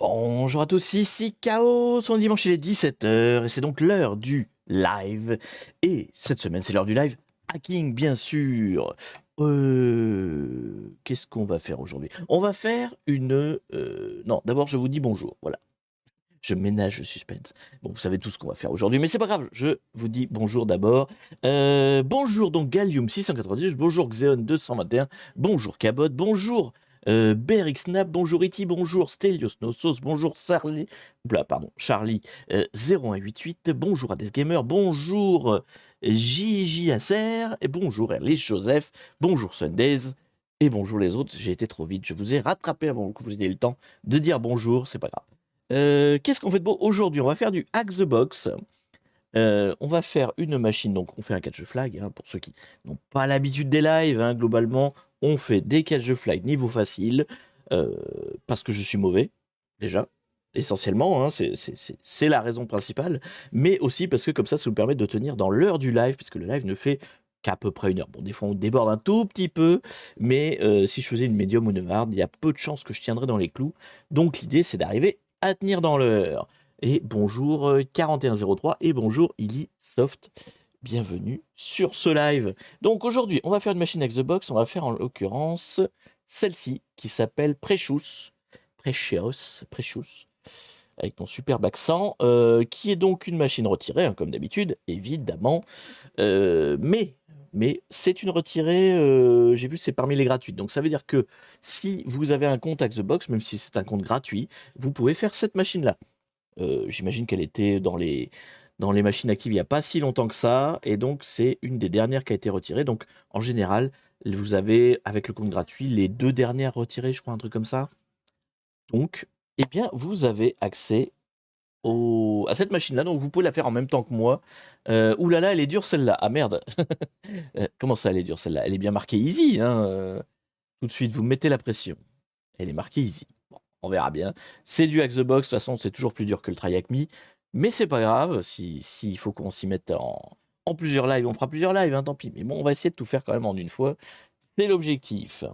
Bonjour à tous, ici Chaos, on est dimanche, il est 17h et c'est donc l'heure du live. Et cette semaine, c'est l'heure du live hacking, bien sûr. Qu'est-ce qu'on va faire aujourd'hui? On va faire une... Non, d'abord, je vous dis bonjour, voilà. Je ménage le suspense. Bon, vous savez tout ce qu'on va faire aujourd'hui, mais c'est pas grave, je vous dis bonjour d'abord. Bonjour donc Gallium 698, bonjour Xeon 221, bonjour Cabot, bonjour BRX Snap, bonjour Iti, bonjour Stelios Nosos, bonjour Charlie 0188, bonjour Hades Gamer, bonjour JJ Acer, et bonjour Erlich Joseph, bonjour Sundays, et bonjour les autres. J'ai été trop vite, je vous ai rattrapé avant que vous ayez le temps de dire bonjour, c'est pas grave. Qu'est-ce qu'on fait de beau aujourd'hui? On va faire du Hack the Box. On va faire une machine, donc on fait un catch flag, hein, pour ceux qui n'ont pas l'habitude des lives, hein, globalement, on fait des catch flag niveau facile, parce que je suis mauvais, déjà, essentiellement, hein, c'est la raison principale, mais aussi parce que comme ça vous permet de tenir dans l'heure du live, puisque le live ne fait qu'à peu près 1 heure. Bon, des fois on déborde un tout petit peu, mais si je faisais une médium ou une hard, il y a peu de chances que je tiendrais dans les clous, donc l'idée c'est d'arriver à tenir dans l'heure. Et bonjour 4103 et bonjour Illysoft. Bienvenue sur ce live. Donc aujourd'hui, on va faire une machine Hack the Box. On va faire en l'occurrence celle-ci qui s'appelle Precious, avec mon superbe accent, qui est donc une machine retirée, hein, comme d'habitude, évidemment. Mais c'est une retirée, j'ai vu, c'est parmi les gratuites. Donc ça veut dire que si vous avez un compte Hack the Box, même si c'est un compte gratuit, vous pouvez faire cette machine-là. J'imagine qu'elle était dans les machines actives il n'y a pas si longtemps que ça, et donc c'est une des dernières qui a été retirée. Donc en général, vous avez, avec le compte gratuit, les 2 dernières retirées, je crois, un truc comme ça. Donc, eh bien, vous avez accès à cette machine-là, donc vous pouvez la faire en même temps que moi. Ouh là là, elle est dure celle-là. Ah merde. Comment ça, elle est dure celle-là? Elle est bien marquée easy, hein. Tout de suite, vous mettez la pression. Elle est marquée easy. Bon, on verra bien. C'est du Hack the Box, de toute façon, c'est toujours plus dur que le Try Hack Me. Mais c'est pas grave, s'il faut qu'on s'y mette en plusieurs lives, on fera plusieurs lives, hein, tant pis. Mais bon, on va essayer de tout faire quand même en une fois. C'est l'objectif.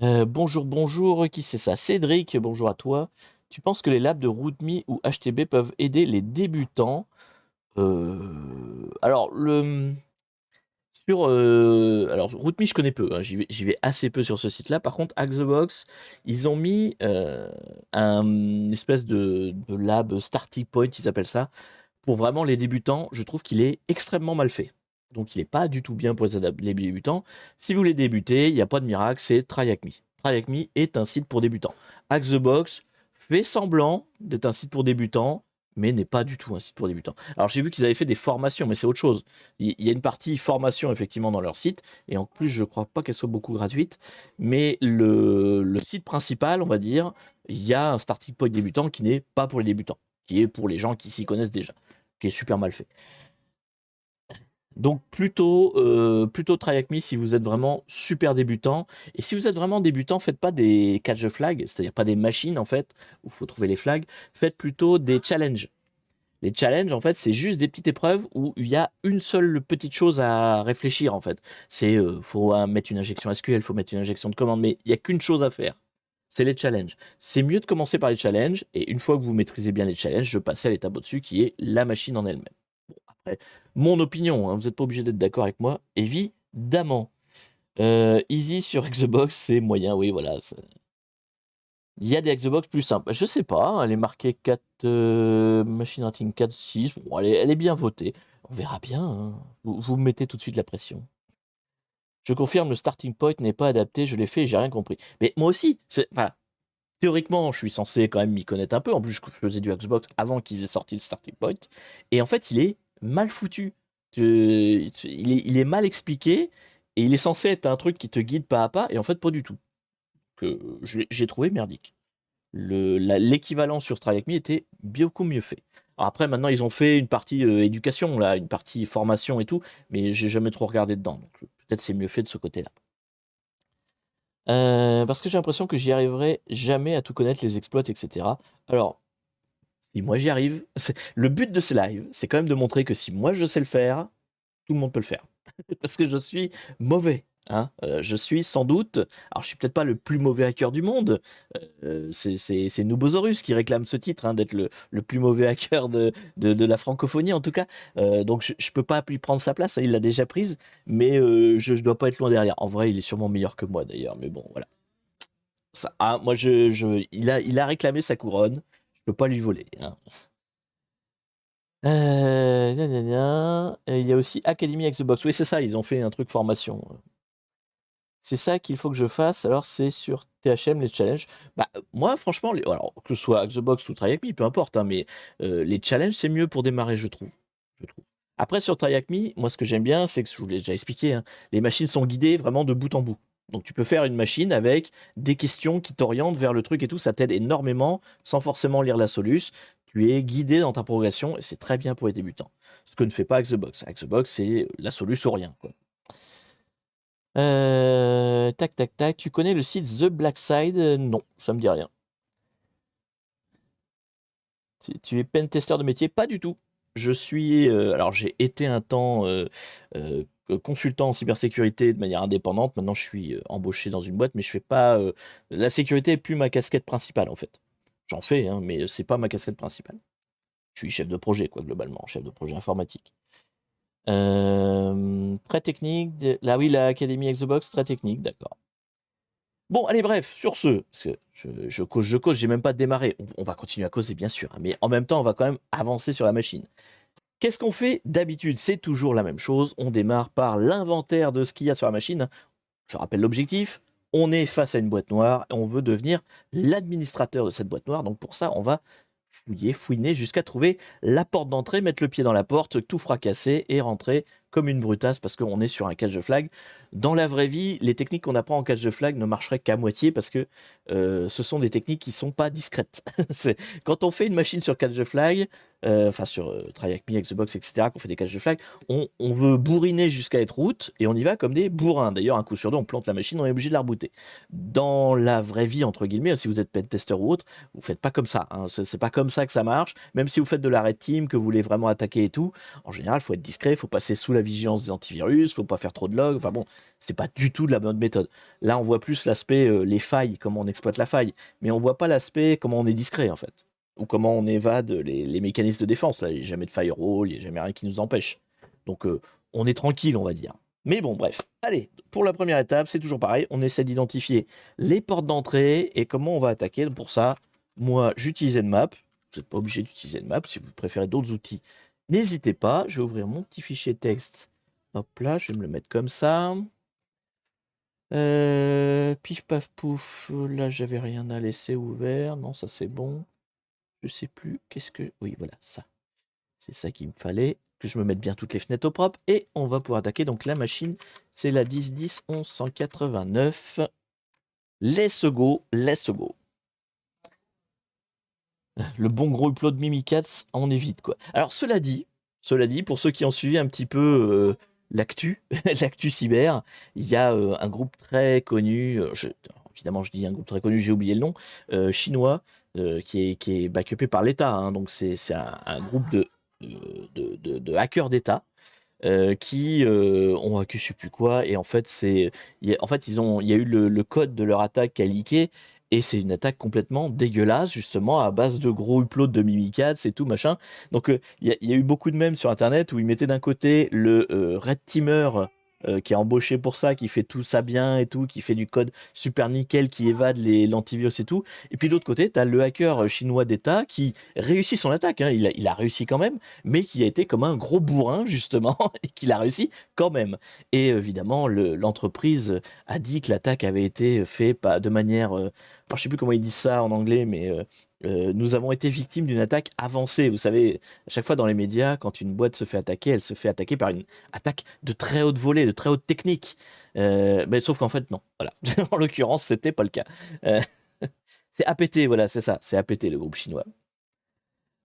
Bonjour, qui c'est ça? Cédric, bonjour à toi. Tu penses que les labs de RootMe ou HTB peuvent aider les débutants? Alors, alors RootMe, je connais peu, hein, j'y vais assez peu sur ce site-là. Par contre, Hack the Box, ils ont mis une espèce de lab starting point, ils appellent ça, pour vraiment les débutants. Je trouve qu'il est extrêmement mal fait. Donc il n'est pas du tout bien pour les débutants. Si vous voulez débuter, il n'y a pas de miracle, c'est Try Hack Me. Try Hack Me est un site pour débutants. Hack the Box fait semblant d'être un site pour débutants, mais n'est pas du tout un site pour débutants. Alors j'ai vu qu'ils avaient fait des formations, mais c'est autre chose. Il y a une partie formation effectivement dans leur site, et en plus je crois pas qu'elle soit beaucoup gratuite, mais le site principal, on va dire, il y a un starting point débutant qui n'est pas pour les débutants, qui est pour les gens qui s'y connaissent déjà, qui est super mal fait. Donc plutôt Try Hack Me si vous êtes vraiment super débutant. Et si vous êtes vraiment débutant, faites pas des catch the flag, c'est-à-dire pas des machines en fait, où il faut trouver les flags, faites plutôt des challenges. Les challenges, en fait, c'est juste des petites épreuves où il y a une seule petite chose à réfléchir, en fait. C'est, faut mettre une injection SQL, faut mettre une injection de commande, mais il n'y a qu'une chose à faire. C'est les challenges. C'est mieux de commencer par les challenges, et une fois que vous maîtrisez bien les challenges, de passer à l'étape au-dessus, qui est la machine en elle-même. Bon, après, mon opinion, hein, vous n'êtes pas obligé d'être d'accord avec moi, évidemment. Easy sur Xbox, c'est moyen, oui, voilà. Il y a des Xbox plus simples. Je sais pas, hein, elle est marquée 4, Machine Rating 4, 6. Bon, elle est bien votée. On verra bien, hein. Vous me mettez tout de suite la pression. Je confirme, le starting point n'est pas adapté, je l'ai fait et j'ai rien compris. Mais moi aussi, enfin, théoriquement, je suis censé quand même m'y connaître un peu. En plus, je faisais du Xbox avant qu'ils aient sorti le starting point. Et en fait, il est mal foutu. Il est mal expliqué et il est censé être un truc qui te guide pas à pas. Et en fait, pas du tout. J'ai trouvé merdique. L'équivalent sur Try Hack Me était beaucoup mieux fait. Alors après, maintenant, ils ont fait une partie éducation, là, une partie formation et tout, mais j'ai jamais trop regardé dedans. Donc peut-être c'est mieux fait de ce côté-là. Parce que j'ai l'impression que j'y arriverai jamais à tout connaître, les exploits, etc. Alors, si moi j'y arrive, le but de ces lives, c'est quand même de montrer que si moi je sais le faire, tout le monde peut le faire. Parce que je suis mauvais. Hein. Je suis sans doute, alors je suis peut-être pas le plus mauvais hacker du monde, c'est Nubosaurus qui réclame ce titre, hein, d'être le plus mauvais hacker de la francophonie en tout cas. Donc je peux pas lui prendre sa place, hein, il l'a déjà prise, mais je dois pas être loin derrière. En vrai, il est sûrement meilleur que moi d'ailleurs, mais bon, voilà. Ça, ah, moi, il a réclamé sa couronne, je peux pas lui voler. Hein. Gna, gna, gna. Et il y a aussi Academy Xbox. Oui, c'est ça, ils ont fait un truc formation. C'est ça qu'il faut que je fasse, alors c'est sur THM les challenges. Bah, moi franchement, alors que ce soit Xbox ou TryHackMe, peu importe, hein, mais les challenges c'est mieux pour démarrer, je trouve. Je trouve. Après sur TryHackMe, moi ce que j'aime bien, c'est que je vous l'ai déjà expliqué, hein, les machines sont guidées vraiment de bout en bout. Donc tu peux faire une machine avec des questions qui t'orientent vers le truc et tout, ça t'aide énormément sans forcément lire la soluce. Tu es guidé dans ta progression et c'est très bien pour les débutants. Ce que ne fait pas Xbox. Xbox, c'est la soluce ou rien, quoi. Tac, tac, tac. Tu connais le site The Black Side? Non, ça me dit rien. Tu es pentester de métier? Pas du tout. Je suis. Alors, j'ai été un temps consultant en cybersécurité de manière indépendante. Maintenant, je suis embauché dans une boîte, mais je fais pas. La sécurité est plus ma casquette principale, en fait. J'en fais, hein, mais c'est pas ma casquette principale. Je suis chef de projet, quoi, globalement, chef de projet informatique. Très technique. Là, oui, l'Académie Xbox, très technique, d'accord. Bon, allez, bref, sur ce, parce que je cause, j'ai même pas démarré. On va continuer à causer, bien sûr, hein, mais en même temps, on va quand même avancer sur la machine. Qu'est-ce qu'on fait d'habitude? C'est toujours la même chose. On démarre par l'inventaire de ce qu'il y a sur la machine. Je rappelle l'objectif. On est face à une boîte noire et on veut devenir l'administrateur de cette boîte noire. Donc pour ça, on va fouiner jusqu'à trouver la porte d'entrée, mettre le pied dans la porte, tout fracasser et rentrer comme une brutasse parce qu'on est sur un catch de flag. Dans la vraie vie, les techniques qu'on apprend en catch de flag ne marcheraient qu'à moitié parce que ce sont des techniques qui sont pas discrètes. Quand on fait une machine sur catch de flag, enfin sur TryHackMe, Xbox, etc., qu'on fait des catch de flag, on veut bourriner jusqu'à être route et on y va comme des bourrins. D'ailleurs, un coup sur deux, on plante la machine, on est obligé de la rebooter. Dans la vraie vie, entre guillemets, si vous êtes pentester ou autre, vous faites pas comme ça. Hein. C'est pas comme ça que ça marche. Même si vous faites de la red team, que vous voulez vraiment attaquer et tout, en général, il faut être discret, il faut passer sous la vigilance des antivirus, il faut pas faire trop de logs. Enfin bon, c'est pas du tout de la bonne méthode. Là, on voit plus l'aspect les failles, comment on exploite la faille, mais on voit pas l'aspect comment on est discret en fait, ou comment on évade les mécanismes de défense. Là, il n'y a jamais de firewall, il n'y a jamais rien qui nous empêche. Donc, on est tranquille, on va dire. Mais bon, bref. Allez, pour la première étape, c'est toujours pareil. On essaie d'identifier les portes d'entrée et comment on va attaquer. Donc pour ça, moi, j'utilise Nmap. Vous n'êtes pas obligé d'utiliser Nmap. Si vous préférez d'autres outils, n'hésitez pas. Je vais ouvrir mon petit fichier texte. Hop là, je vais me le mettre comme ça. Pif paf pouf. Là, j'avais rien à laisser ouvert. Non, ça c'est bon. Je sais plus. Qu'est-ce que. Oui, voilà, ça. C'est ça qu'il me fallait. Que je me mette bien toutes les fenêtres au propre. Et on va pouvoir attaquer. Donc la machine, c'est la 1010 1189. Let's go, let's go. Le bon gros upload Mimikatz en évite, quoi. Alors, cela dit, pour ceux qui ont suivi un petit peu l'actu, l'actu cyber, il y a un groupe très connu, évidemment je dis un groupe très connu, j'ai oublié le nom, chinois, qui est backupé par l'État, hein, donc c'est un groupe de hackers d'État. Qui ont hacké je sais plus quoi et en fait il y a eu le code de leur attaque qui a leaké et c'est une attaque complètement dégueulasse justement à base de gros uploads de Mimikatz et tout machin. Donc il y a eu beaucoup de mèmes sur internet où ils mettaient d'un côté le Red Teamer qui est embauché pour ça, qui fait tout ça bien et tout, qui fait du code super nickel, qui évade l'antivirus et tout. Et puis de l'autre côté, tu as le hacker chinois d'État qui réussit son attaque, hein. Il a réussi quand même, mais qui a été comme un gros bourrin justement, et qu'il a réussi quand même. Et évidemment, l'entreprise a dit que l'attaque avait été faite de manière, je sais plus comment ils disent ça en anglais, mais nous avons été victimes d'une attaque avancée. Vous savez, à chaque fois dans les médias, quand une boîte se fait attaquer, elle se fait attaquer par une attaque de très haute volée, de très haute technique. Mais sauf qu'en fait, non. Voilà. En l'occurrence, c'était pas le cas. Euh, c'est APT, voilà, c'est ça. C'est APT, le groupe chinois.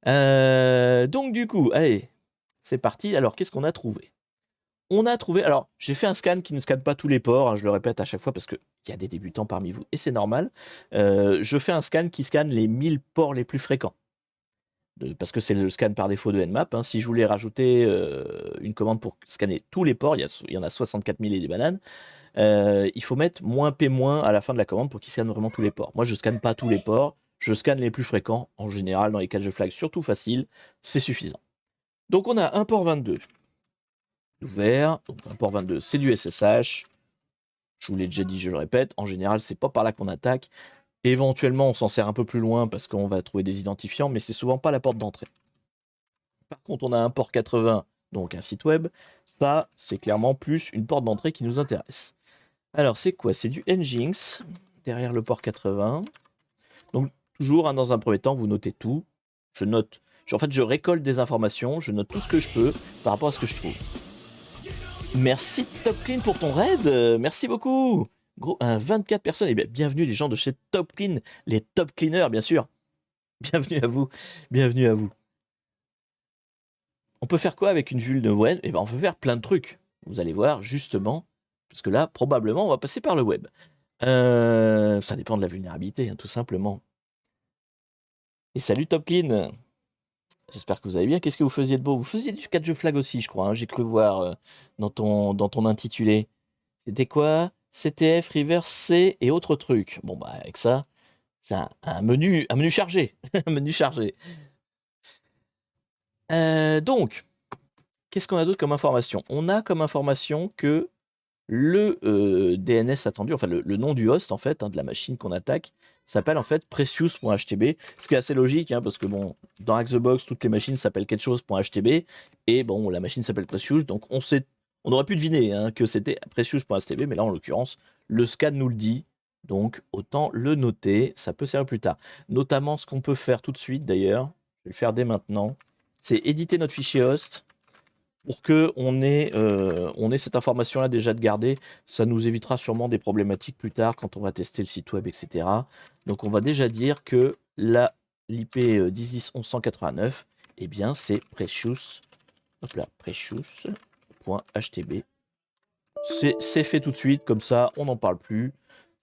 Donc du coup, allez, c'est parti. Alors, qu'est-ce qu'on a trouvé? On a trouvé, alors j'ai fait un scan qui ne scanne pas tous les ports, hein, je le répète à chaque fois parce qu'il y a des débutants parmi vous et c'est normal. Je fais un scan qui scanne les 1000 ports les plus fréquents. parce que c'est le scan par défaut de Nmap. Hein. Si je voulais rajouter une commande pour scanner tous les ports, il y en a 64 000 et des bananes, il faut mettre -p- à la fin de la commande pour qu'il scanne vraiment tous les ports. Moi, je scanne pas tous les ports, je scanne les plus fréquents. En général, dans les catch de flag, surtout facile, c'est suffisant. Donc, on a un port 22 ouvert. Donc, un port 22, c'est du SSH. Je vous l'ai déjà dit, je le répète. En général, c'est pas par là qu'on attaque. Éventuellement, on s'en sert un peu plus loin parce qu'on va trouver des identifiants, mais c'est souvent pas la porte d'entrée. Par contre, on a un port 80, donc un site web. Ça, c'est clairement plus une porte d'entrée qui nous intéresse. Alors, c'est quoi? C'est du Nginx, derrière le port 80. Donc, toujours, hein, dans un premier temps, vous notez tout. Je note. En fait, je récolte des informations, je note tout ce que je peux par rapport à ce que je trouve. Merci Top Clean pour ton raid. Merci beaucoup. Gros, 24 personnes. Et bien, bienvenue les gens de chez Top Clean, les Top Cleaners, bien sûr. Bienvenue à vous. Bienvenue à vous. On peut faire quoi avec une vulne web? Eh ben, on peut faire plein de trucs. Vous allez voir, justement, parce que là, probablement, on va passer par le web. Ça dépend de la vulnérabilité, hein, tout simplement. Et salut Top Clean. J'espère que vous allez bien. Qu'est-ce que vous faisiez de beau? Vous faisiez du 4 jeux flag aussi, je crois. Hein, j'ai cru voir dans ton intitulé. C'était quoi? CTF, Reverse, C et autres trucs. Bon, bah, avec ça, c'est un menu chargé. Un menu chargé. Donc, qu'est-ce qu'on a d'autre comme information? On a comme information que le DNS attendu, enfin le nom du host en fait, hein, de la machine qu'on attaque, s'appelle en fait precious.htb, ce qui est assez logique, hein, parce que bon, dans Hack the Box, toutes les machines s'appellent quelque chose.htb, et bon, la machine s'appelle Precious, donc on aurait pu deviner hein, que c'était precious.htb, mais là en l'occurrence, le scan nous le dit, donc autant le noter, ça peut servir plus tard. Notamment ce qu'on peut faire tout de suite d'ailleurs, je vais le faire dès maintenant, c'est éditer notre fichier host, pour qu'on ait, cette information-là déjà de garder. Ça nous évitera sûrement des problématiques plus tard quand on va tester le site web, etc. Donc on va déjà dire que l'IP 10.10.11.189, eh bien c'est precious, hop là, precious.htb. C'est fait tout de suite, comme ça on n'en parle plus.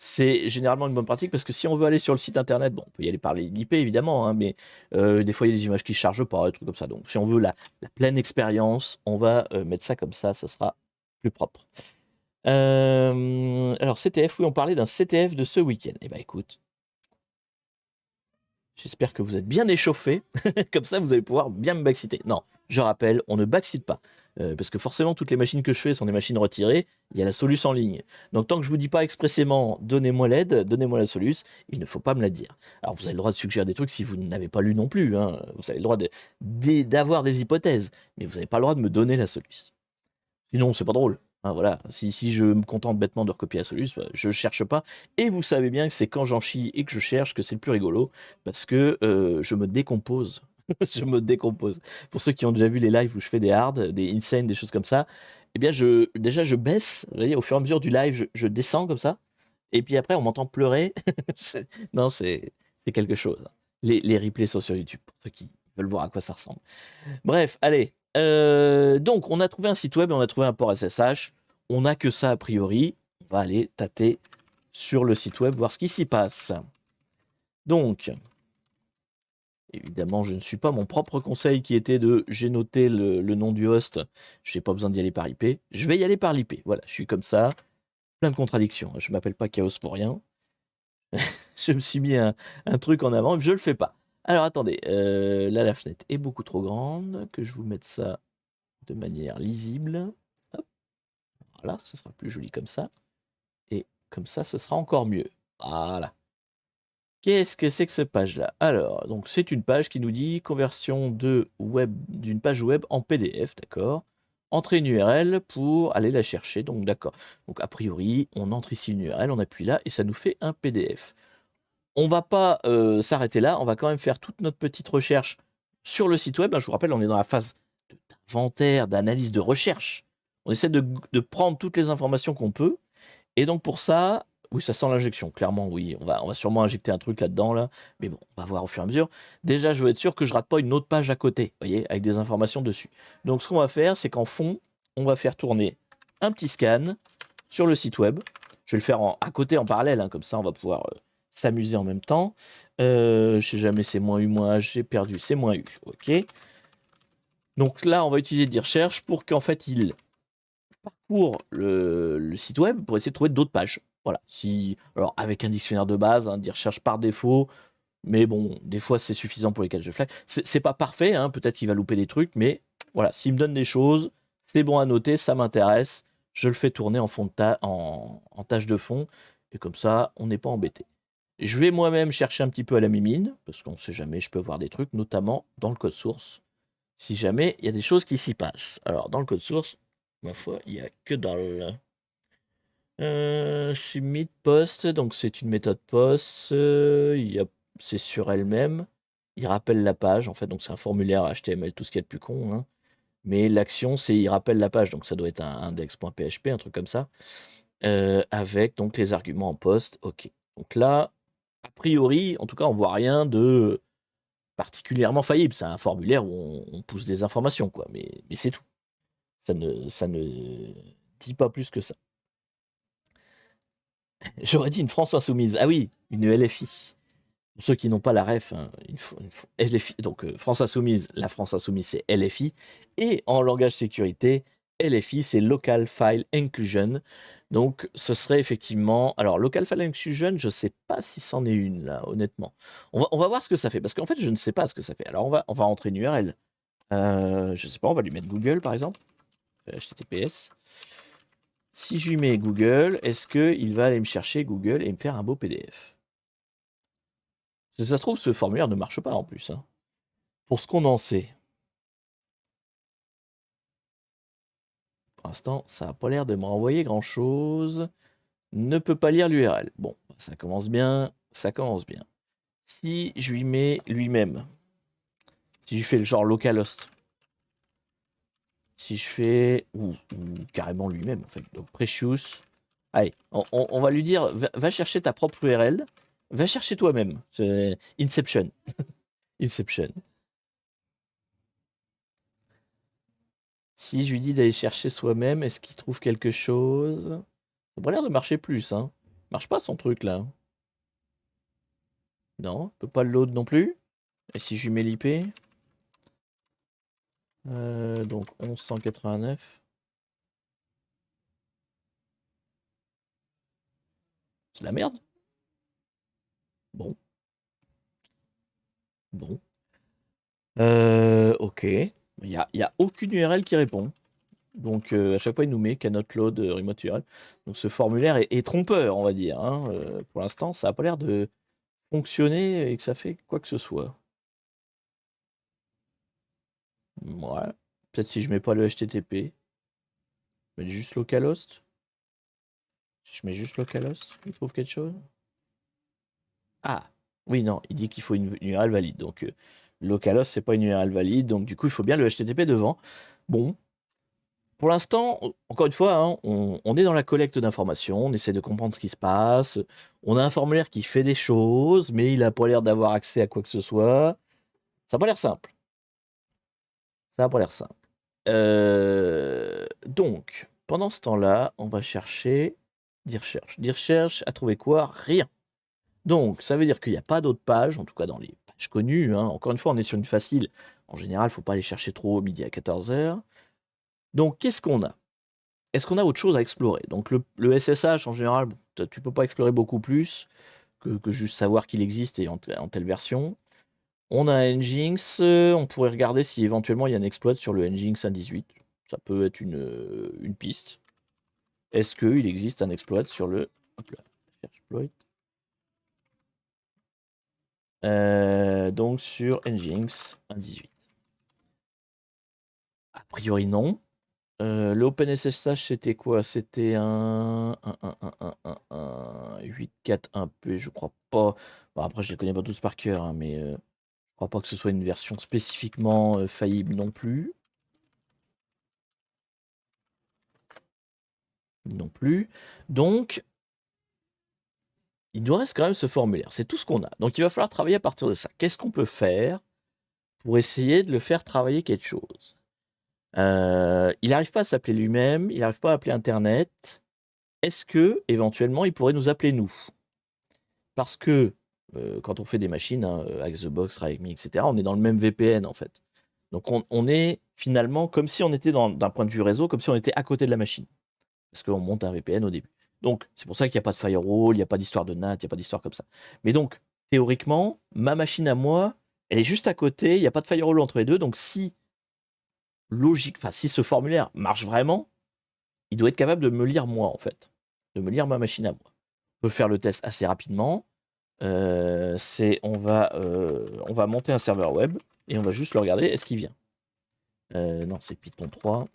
C'est généralement une bonne pratique parce que si on veut aller sur le site internet, bon, on peut y aller par l'IP évidemment, hein, mais des fois il y a des images qui ne chargent pas, des trucs comme ça. Donc si on veut la pleine expérience, on va mettre ça comme ça sera plus propre. Alors CTF, oui, on parlait d'un CTF de ce week-end. Eh ben écoute, j'espère que vous êtes bien échauffés, comme ça vous allez pouvoir bien me backseater. Non, je rappelle, on ne backseat pas. Parce que forcément, toutes les machines que je fais sont des machines retirées, il y a la soluce en ligne. Donc tant que je ne vous dis pas expressément « donnez-moi l'aide, donnez-moi la soluce », il ne faut pas me la dire. Alors vous avez le droit de suggérer des trucs si vous n'avez pas lu non plus, hein. Vous avez le droit d'avoir des hypothèses, mais vous n'avez pas le droit de me donner la soluce. Sinon, c'est pas drôle. Hein, voilà. Si je me contente bêtement de recopier la solution, je ne cherche pas. Et vous savez bien que c'est quand j'en chie et que je cherche que c'est le plus rigolo, parce que je me décompose. Je me décompose. Pour ceux qui ont déjà vu les lives où je fais des hard, des insane, des choses comme ça, eh bien, déjà, je baisse. Vous voyez, au fur et à mesure du live, je descends comme ça. Et puis après, on m'entend pleurer. Non, c'est quelque chose. Les replays sont sur YouTube, pour ceux qui veulent voir à quoi ça ressemble. Bref, allez. Donc, on a trouvé un site web et on a trouvé un port SSH. On n'a que ça a priori. On va aller tâter sur le site web, voir ce qui s'y passe. Donc, évidemment, je ne suis pas mon propre conseil qui était de j'ai noté le nom du host. Je n'ai pas besoin d'y aller par IP. Je vais y aller par l'IP. Voilà, je suis comme ça. Plein de contradictions. Je ne m'appelle pas Chaos pour rien. Je me suis mis un truc en avant, je ne le fais pas. Alors attendez, là la fenêtre est beaucoup trop grande, que je vous mette ça de manière lisible. Hop. Voilà, ce sera plus joli comme ça. Et comme ça, ce sera encore mieux. Voilà. Qu'est-ce que c'est que cette page-là? Alors, donc c'est une page qui nous dit conversion d'une page web en PDF, d'accord? Entrer une URL pour aller la chercher, donc d'accord. Donc a priori, on entre ici une URL, on appuie là et ça nous fait un PDF. On va pas s'arrêter là, on va quand même faire toute notre petite recherche sur le site web. Je vous rappelle, on est dans la phase d'inventaire, d'analyse, de recherche. On essaie de prendre toutes les informations qu'on peut. Et donc pour ça, oui, ça sent l'injection, clairement, oui. On va sûrement injecter un truc là-dedans, là. Mais bon, on va voir au fur et à mesure. Déjà, je veux être sûr que je rate pas une autre page à côté, vous voyez, avec des informations dessus. Donc ce qu'on va faire, c'est qu'en fond, on va faire tourner un petit scan sur le site web. Je vais le faire à côté, en parallèle, hein, comme ça, on va pouvoir s'amuser en même temps. Je sais jamais, c'est -u, -h, j'ai perdu, c'est -u. Ok. Donc là, on va utiliser dire cherche pour qu'en fait, il parcourt le site web pour essayer de trouver d'autres pages. Voilà. Alors, avec un dictionnaire de base, hein, dire cherche par défaut, mais bon, des fois, c'est suffisant pour les catch de flag. C'est pas parfait, hein, peut-être qu'il va louper des trucs, mais voilà, s'il me donne des choses, c'est bon à noter, ça m'intéresse, je le fais tourner en tâche de fond, et comme ça, on n'est pas embêté. Je vais moi-même chercher un petit peu à la mimine, parce qu'on sait jamais, je peux voir des trucs, notamment dans le code source, si jamais il y a des choses qui s'y passent. Alors, dans le code source, ma foi, il n'y a que dalle. Submit post, donc c'est une méthode post, c'est sur elle-même. Il rappelle la page, en fait, donc c'est un formulaire HTML, tout ce qu'il y a de plus con, hein. Mais l'action, c'est il rappelle la page, donc ça doit être un index.php, un truc comme ça, avec donc les arguments en post. Ok. Donc là, a priori, en tout cas, on voit rien de particulièrement faillible. C'est un formulaire où on pousse des informations, quoi, mais c'est tout. Ça ne dit pas plus que ça. J'aurais dit une France insoumise. Ah oui, une LFI. Pour ceux qui n'ont pas la ref, hein, LFI, donc France insoumise, la France insoumise c'est LFI. Et en langage sécurité, LFI c'est Local File Inclusion. Donc ce serait effectivement... Alors Local File Inclusion, je ne sais pas si c'en est une là, honnêtement. On va voir ce que ça fait, parce qu'en fait je ne sais pas ce que ça fait. Alors on va rentrer une URL. Je ne sais pas, on va lui mettre Google par exemple. HTTPS. Si je lui mets Google, est-ce qu'il va aller me chercher Google et me faire un beau PDF? Parce que ça se trouve, ce formulaire ne marche pas en plus, hein. Pour ce qu'on en sait. Pour l'instant, ça n'a pas l'air de me renvoyer grand-chose. Ne peut pas lire l'URL. Bon, ça commence bien, ça commence bien. Si je lui mets lui-même, si je fais le genre localhost, si je fais... Ou carrément lui-même, en fait. Donc, Precious. Allez, on va lui dire, va chercher ta propre URL, va chercher toi-même. C'est Inception. Inception. Si je lui dis d'aller chercher soi-même, est-ce qu'il trouve quelque chose? Ça a l'air de marcher plus, hein. Marche pas son truc, là. Non, peut pas le load non plus. Et si je lui mets l'IP? Donc 1189. C'est la merde? Bon. Bon. Ok. Il y a aucune URL qui répond. Donc à chaque fois, il nous met cannot load remote URL. Donc ce formulaire est trompeur, on va dire, hein. Pour l'instant, ça n'a pas l'air de fonctionner et que ça fait quoi que ce soit. Ouais. Peut-être si je mets pas le HTTP. Je mets juste localhost. Si je mets juste localhost, il trouve quelque chose? Ah, oui, non, il dit qu'il faut une URL valide. Donc localhost, c'est pas une URL valide. Donc du coup, il faut bien le HTTP devant. Bon. Pour l'instant, encore une fois, hein, on est dans la collecte d'informations, on essaie de comprendre ce qui se passe. On a un formulaire qui fait des choses, mais il n'a pas l'air d'avoir accès à quoi que ce soit. Ça n'a pas l'air simple. Ça n'a pas l'air simple. Donc, pendant ce temps-là, on va chercher dire cherche. Dire cherche a trouvé quoi? Rien. Donc, ça veut dire qu'il n'y a pas d'autres pages, en tout cas dans les pages connues, hein. Encore une fois, on est sur une facile. En général, il ne faut pas aller chercher trop au midi à 14h. Donc, qu'est-ce qu'on a? Est-ce qu'on a autre chose à explorer? Donc, le SSH, en général, tu ne peux pas explorer beaucoup plus que juste savoir qu'il existe et en telle version. On a un Nginx, on pourrait regarder si éventuellement il y a un exploit sur le Nginx 1.18. Ça peut être une piste. Est-ce qu'il existe un exploit sur le... Hop là, exploit. Donc sur Nginx 1.18. A priori non. Le OpenSSH c'était quoi? C'était un 8.4.1p, je crois pas. Bon, après je les connais pas tous par cœur, hein, mais je crois pas que ce soit une version spécifiquement faillible non plus. Non plus. Donc il nous reste quand même ce formulaire. C'est tout ce qu'on a. Donc il va falloir travailler à partir de ça. Qu'est-ce qu'on peut faire pour essayer de le faire travailler quelque chose? Il n'arrive pas à s'appeler lui-même, il n'arrive pas à appeler Internet. Est-ce que éventuellement il pourrait nous appeler nous? parce que quand on fait des machines, hein, Xbox, Raimi, etc., on est dans le même VPN en fait. Donc on est finalement comme si on était d'un point de vue réseau, comme si on était à côté de la machine. Parce qu'on monte un VPN au début. Donc c'est pour ça qu'il n'y a pas de firewall, il n'y a pas d'histoire de NAT, il n'y a pas d'histoire comme ça. Mais donc, théoriquement, ma machine à moi, elle est juste à côté, il n'y a pas de firewall entre les deux. Donc si si ce formulaire marche vraiment, il doit être capable de me lire moi en fait. De me lire ma machine à moi. On peut faire le test assez rapidement. On va monter un serveur web et on va juste le regarder, est-ce qu'il vient. Non, c'est Python 3.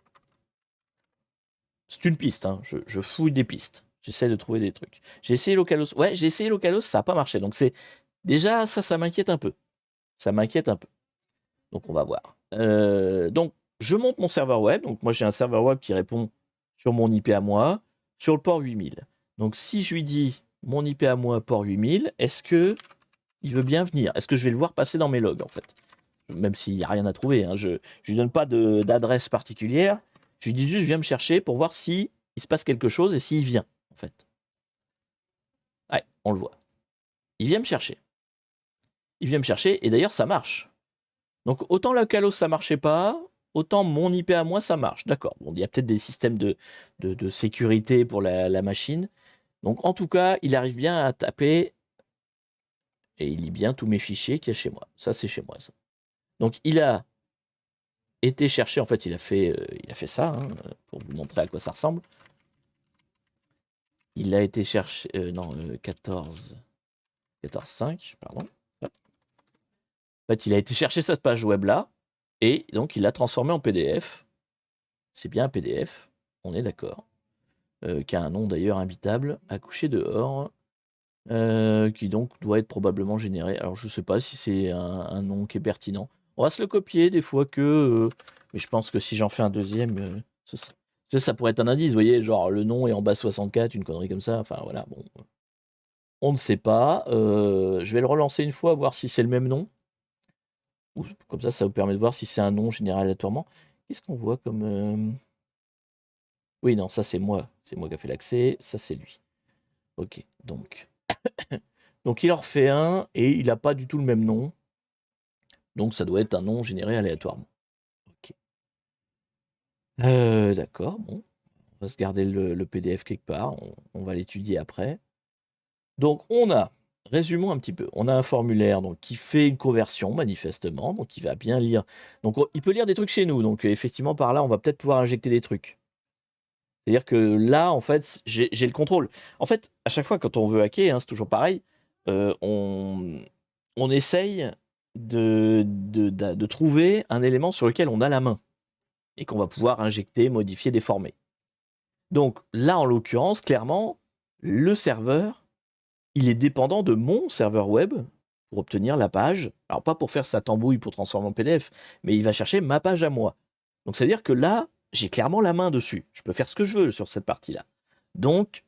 C'est une piste, hein. Je fouille des pistes. J'essaie de trouver des trucs. J'ai essayé Localhost. Ouais, j'ai essayé Localhost, ça n'a pas marché. Donc c'est déjà ça m'inquiète un peu. Ça m'inquiète un peu. Donc on va voir. Donc je monte mon serveur web. Donc moi j'ai un serveur web qui répond sur mon IP à moi, sur le port 8000. Donc si je lui dis mon IP à moi port 8000, est-ce que il veut bien venir? Est-ce que je vais le voir passer dans mes logs en fait? Même s'il n'y a rien à trouver, hein. Je ne lui donne pas d'adresse particulière. Je lui dis juste, viens me chercher pour voir si il se passe quelque chose et s'il vient, en fait. Ouais, on le voit. Il vient me chercher. Il vient me chercher, et d'ailleurs, ça marche. Donc, autant Localhost, ça marchait pas, autant mon IP à moi, ça marche. D'accord. Bon, il y a peut-être des systèmes de sécurité pour la machine. Donc, en tout cas, il arrive bien à taper, et il lit bien tous mes fichiers qu'il y a chez moi. Ça, c'est chez moi, ça. Donc, il a été chercher, en fait, il a fait ça, hein, pour vous montrer à quoi ça ressemble. Il a été chercher, 14.5, pardon. En fait, il a été chercher cette page web là, et donc il l'a transformé en PDF. C'est bien un PDF, on est d'accord. Qui a un nom d'ailleurs imbitable, à coucher dehors, qui donc doit être probablement généré. Alors je sais pas si c'est un nom qui est pertinent. On va se le copier des fois mais je pense que si j'en fais un deuxième, ça pourrait être un indice, vous voyez, genre le nom est en bas 64, une connerie comme ça, enfin voilà, bon. On ne sait pas. Je vais le relancer une fois, voir si c'est le même nom. Comme ça vous permet de voir si c'est un nom généré aléatoirement. Qu'est-ce qu'on voit comme... Oui, non, ça c'est moi. C'est moi qui a fait l'accès. Ça c'est lui. Ok, donc... donc il en refait un et il n'a pas du tout le même nom. Donc ça doit être un nom généré aléatoirement. Ok. D'accord, bon. On va se garder le PDF quelque part. On va l'étudier après. Donc on a... Résumons un petit peu. On a un formulaire donc, qui fait une conversion, manifestement, donc il va bien lire. Donc il peut lire des trucs chez nous, donc effectivement par là on va peut-être pouvoir injecter des trucs. C'est-à-dire que là, en fait, j'ai le contrôle. En fait, à chaque fois quand on veut hacker, hein, c'est toujours pareil, on essaye de trouver un élément sur lequel on a la main et qu'on va pouvoir injecter, modifier, déformer. Donc là, en l'occurrence, clairement, le serveur, il est dépendant de mon serveur web pour obtenir la page. Alors, pas pour faire sa tambouille pour transformer en PDF, mais il va chercher ma page à moi. Donc, ça veut dire que là, j'ai clairement la main dessus. Je peux faire ce que je veux sur cette partie-là. Donc,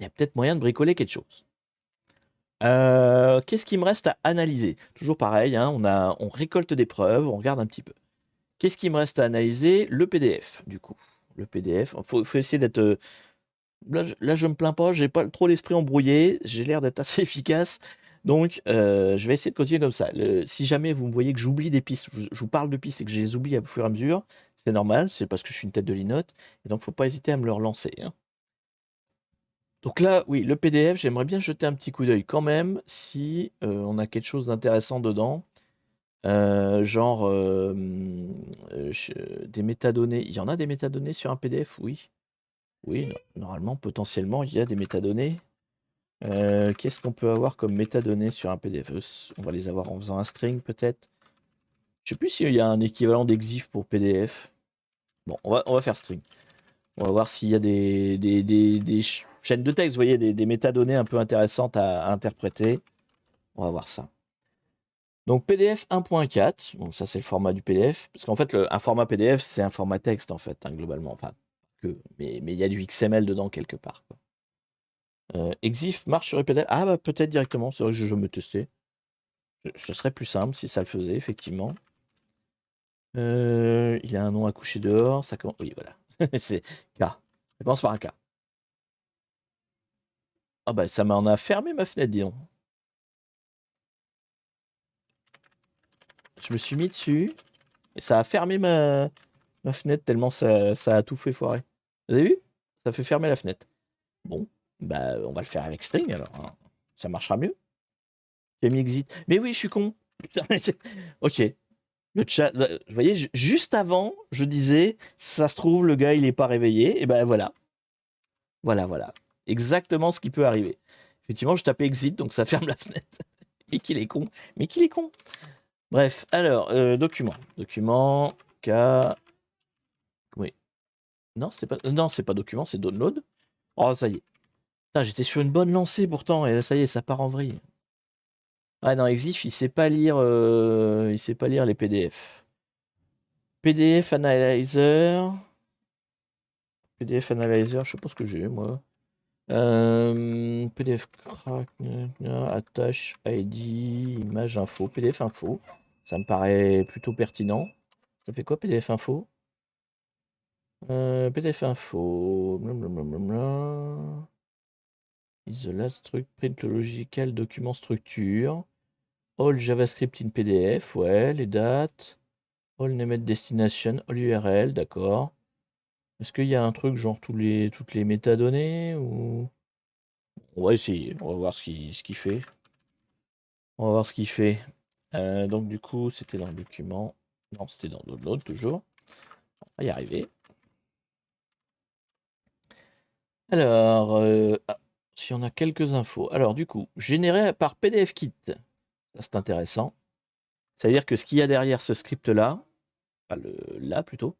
il y a peut-être moyen de bricoler quelque chose. Qu'est-ce qu'il me reste à analyser? Toujours pareil, hein, on récolte des preuves, on regarde un petit peu. Qu'est-ce qu'il me reste à analyser? Le PDF, du coup. Le PDF, il faut essayer d'être... Là, je me plains pas, j'ai pas trop l'esprit embrouillé, j'ai l'air d'être assez efficace, donc je vais essayer de continuer comme ça. Si jamais vous me voyez que j'oublie des pistes, je vous parle de pistes et que je les oublie au fur et à mesure, c'est normal, c'est parce que je suis une tête de linotte, et donc faut pas hésiter à me le relancer, hein. Donc là, oui, le PDF, j'aimerais bien jeter un petit coup d'œil quand même, si on a quelque chose d'intéressant dedans, genre des métadonnées. Il y en a des métadonnées sur un PDF? Oui. Oui, normalement, potentiellement, il y a des métadonnées. Qu'est-ce qu'on peut avoir comme métadonnées sur un PDF? On va les avoir en faisant un string, peut-être. Je sais plus s'il y a un équivalent d'exif pour PDF. Bon, on va faire string. On va voir s'il y a des chaînes de texte, vous voyez, des métadonnées un peu intéressantes à interpréter. On va voir ça. Donc PDF 1.4, donc ça c'est le format du PDF, parce qu'en fait un format PDF c'est un format texte en fait, hein, globalement, enfin mais il y a du XML dedans quelque part, quoi. Exif marche sur les PDF. Ah bah peut-être directement, c'est vrai que je me testais. Ce serait plus simple si ça le faisait, effectivement. Il a un nom à coucher dehors, ça commence... Oui, voilà. C'est K. Ça commence par un K. Ah bah ça m'en a fermé ma fenêtre, dis donc. Je me suis mis dessus et ça a fermé ma fenêtre tellement ça a tout fait foirer. Vous avez vu? Ça fait fermer la fenêtre. Bon, bah on va le faire avec string alors, hein. Ça marchera mieux. J'ai mis exit. Mais oui, je suis con. Putain, ok. Le chat, vous voyez, juste avant, je disais, ça se trouve, le gars, il n'est pas réveillé. Et ben voilà. Voilà. Exactement ce qui peut arriver. Effectivement, je tapais exit, donc ça ferme la fenêtre. Mais qu'il est con. Mais qu'il est con. Bref, alors, document. Document, K. Oui. Non, c'était pas. Non, c'est pas document, c'est download. Oh, ça y est. Putain, j'étais sur une bonne lancée pourtant, et là, ça y est, ça part en vrille. Ah non, Exif, il sait pas lire les PDF. PDF Analyzer. PDF Analyzer, je sais pas ce que j'ai, moi. PDF crack, attache, ID, image info, PDF info. Ça me paraît plutôt pertinent. Ça fait quoi PDF info? PDF info. Blablabla. Isolate, struct, print logical, document structure. All JavaScript in PDF, ouais, les dates. All named destination, all URL, d'accord. Est-ce qu'il y a un truc genre toutes les métadonnées ou... On va essayer, on va voir ce qu'il fait. On va voir ce qu'il fait. Donc du coup, c'était dans le document. Non, c'était dans Download toujours. On va y arriver. Alors, si on a quelques infos. Alors du coup, généré par PDFKit. Ça c'est intéressant. C'est-à-dire que ce qu'il y a derrière ce script-là, enfin là plutôt,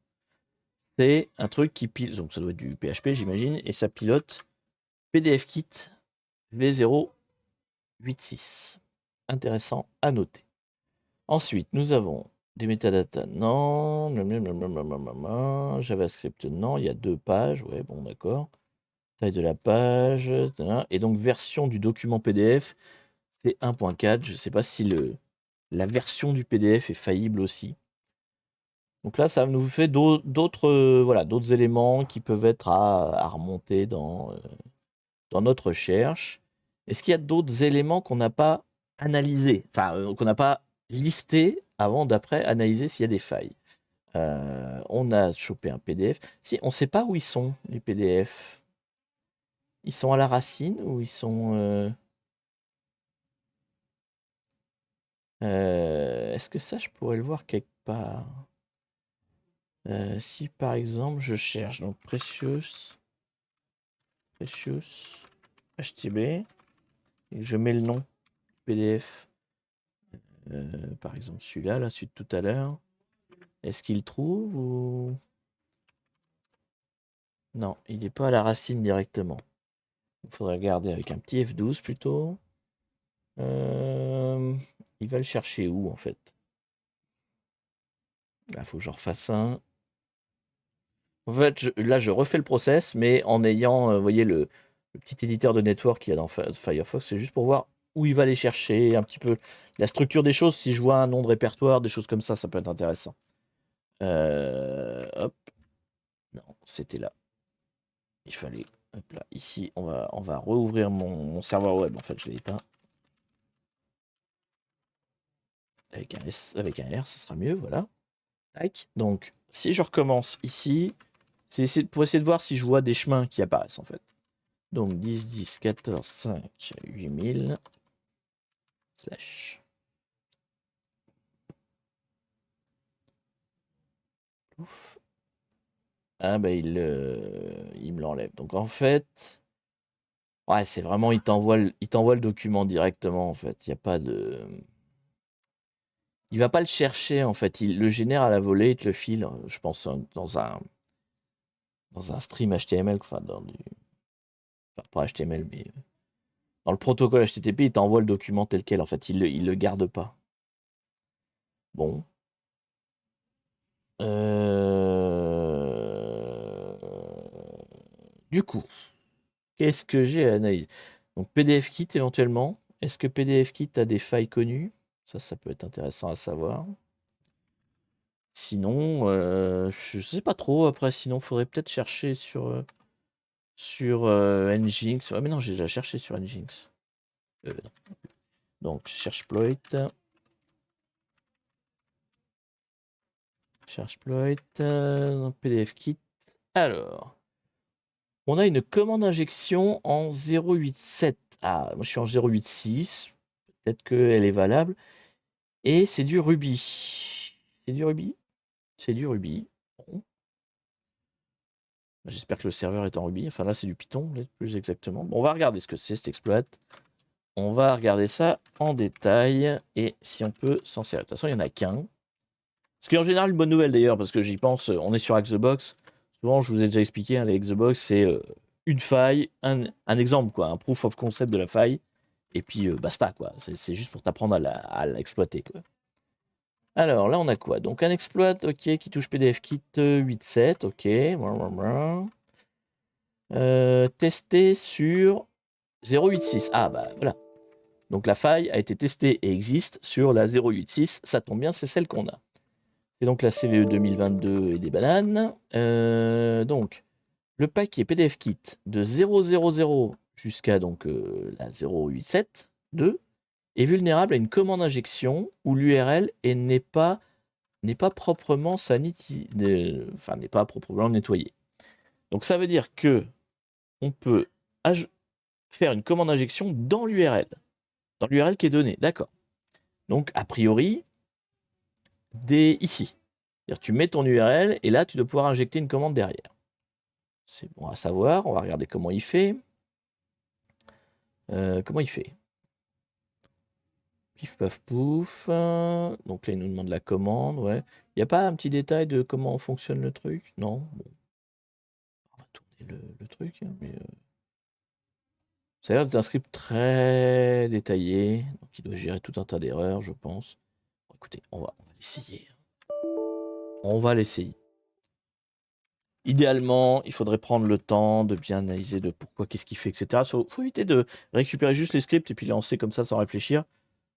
c'est un truc qui pilote. Donc ça doit être du PHP, j'imagine, et ça pilote PDFKit V086. Intéressant à noter. Ensuite, nous avons des métadatas, non. JavaScript, non. Il y a 2 pages, ouais, bon, d'accord. Taille de la page. Et donc, version du document PDF, c'est 1.4. Je ne sais pas si la version du PDF est faillible aussi. Donc là, ça nous fait d'autres voilà, d'autres éléments qui peuvent être à remonter dans notre recherche. Est-ce qu'il y a d'autres éléments qu'on n'a pas analysés, enfin, qu'on n'a pas listés avant d'après analyser s'il y a des failles? On a chopé un PDF. Si, on ne sait pas où ils sont, les PDF. Ils sont à la racine ou ils sont... est-ce que ça, je pourrais le voir quelque part? Si par exemple, je cherche donc Precious HTB, et que je mets le nom PDF, par exemple celui-là, là, celui de tout à l'heure, est-ce qu'il trouve ou... Non, il n'est pas à la racine directement. Il faudrait regarder avec un petit F12 plutôt. Il va le chercher où en fait? Il faut que j'en refasse un. En fait, là, je refais le process, mais en ayant, vous voyez, le petit éditeur de network qu'il y a dans Firefox, c'est juste pour voir où il va aller chercher, un petit peu la structure des choses. Si je vois un nom de répertoire, des choses comme ça peut être intéressant. Hop. Non, c'était là. Il fallait. Hop là. Ici, on va rouvrir mon serveur web. En fait, je l'ai éteint. Avec un S, avec un R, ce sera mieux, voilà. Tac. Donc, si je recommence ici, c'est pour essayer de voir si je vois des chemins qui apparaissent en fait. Donc 10, 10, 14, 5, 8000, slash. Ouf. Ah bah il me l'enlève. Donc en fait, ouais, c'est vraiment, il t'envoie le document directement en fait. Il n'y a pas de... Il va pas le chercher en fait. Il le génère à la volée, il te le file, je pense, dans un stream HTML, enfin dans du... Enfin, pas HTML, mais dans le protocole HTTP, il t'envoie le document tel quel. En fait, il le garde pas. Bon. Du coup, qu'est-ce que j'ai à analyser? Donc PDFKit éventuellement. Est-ce que PDFKit a des failles connues? Ça peut être intéressant à savoir. Sinon, je sais pas trop. Après, sinon, faudrait peut-être chercher sur Nginx. Ouais, mais non, j'ai déjà cherché sur Nginx. Non. Donc, cherche exploit. Chargeploit, PDF kit. Alors, on a une commande injection en 087. Ah, moi je suis en 086. Peut-être qu'elle est valable. Et c'est du Ruby. C'est du Ruby? C'est du Ruby. Bon. J'espère que le serveur est en Ruby. Enfin là, c'est du Python, plus exactement. Bon, on va regarder ce que c'est cet exploit. On va regarder ça en détail. Et si on peut s'en servir. De toute façon, il n'y en a qu'un. Ce qui est en général une bonne nouvelle d'ailleurs, parce que j'y pense, on est sur Hack-the-Box. Souvent, je vous ai déjà expliqué, hein, les Hack-the-Box, c'est une faille, un exemple, quoi, un proof of concept de la faille. Et puis basta, quoi. C'est juste pour t'apprendre à l'exploiter, quoi. Alors là, on a quoi? Donc un exploit, ok, qui touche PDF kit 8.7, ok. Testé sur 0.8.6. Ah bah voilà. Donc la faille a été testée et existe sur la 0.8.6. Ça tombe bien, c'est celle qu'on a. C'est donc la CVE 2022 et des bananes. Donc le paquet PDF kit de 0.0.0 jusqu'à donc la 0.8.7.2 est vulnérable à une commande injection où l'URL n'est pas proprement n'est pas proprement nettoyée. Donc ça veut dire que on peut faire une commande d'injection dans l'URL qui est donnée, d'accord. Donc a priori, ici. C'est-à-dire tu mets ton URL et là tu dois pouvoir injecter une commande derrière. C'est bon à savoir, on va regarder comment il fait. Comment il fait? Pif paf pouf. Donc là il nous demande la commande, ouais. Il n'y a pas un petit détail de comment fonctionne le truc? Non. Bon. On va tourner le truc, hein, mais ça a l'air d'être un script très détaillé, donc il doit gérer tout un tas d'erreurs, je pense. Bon, écoutez, on va l'essayer. On va l'essayer. Idéalement, il faudrait prendre le temps de bien analyser de pourquoi, qu'est-ce qu'il fait, etc. Faut éviter de récupérer juste les scripts et puis lancer comme ça sans réfléchir.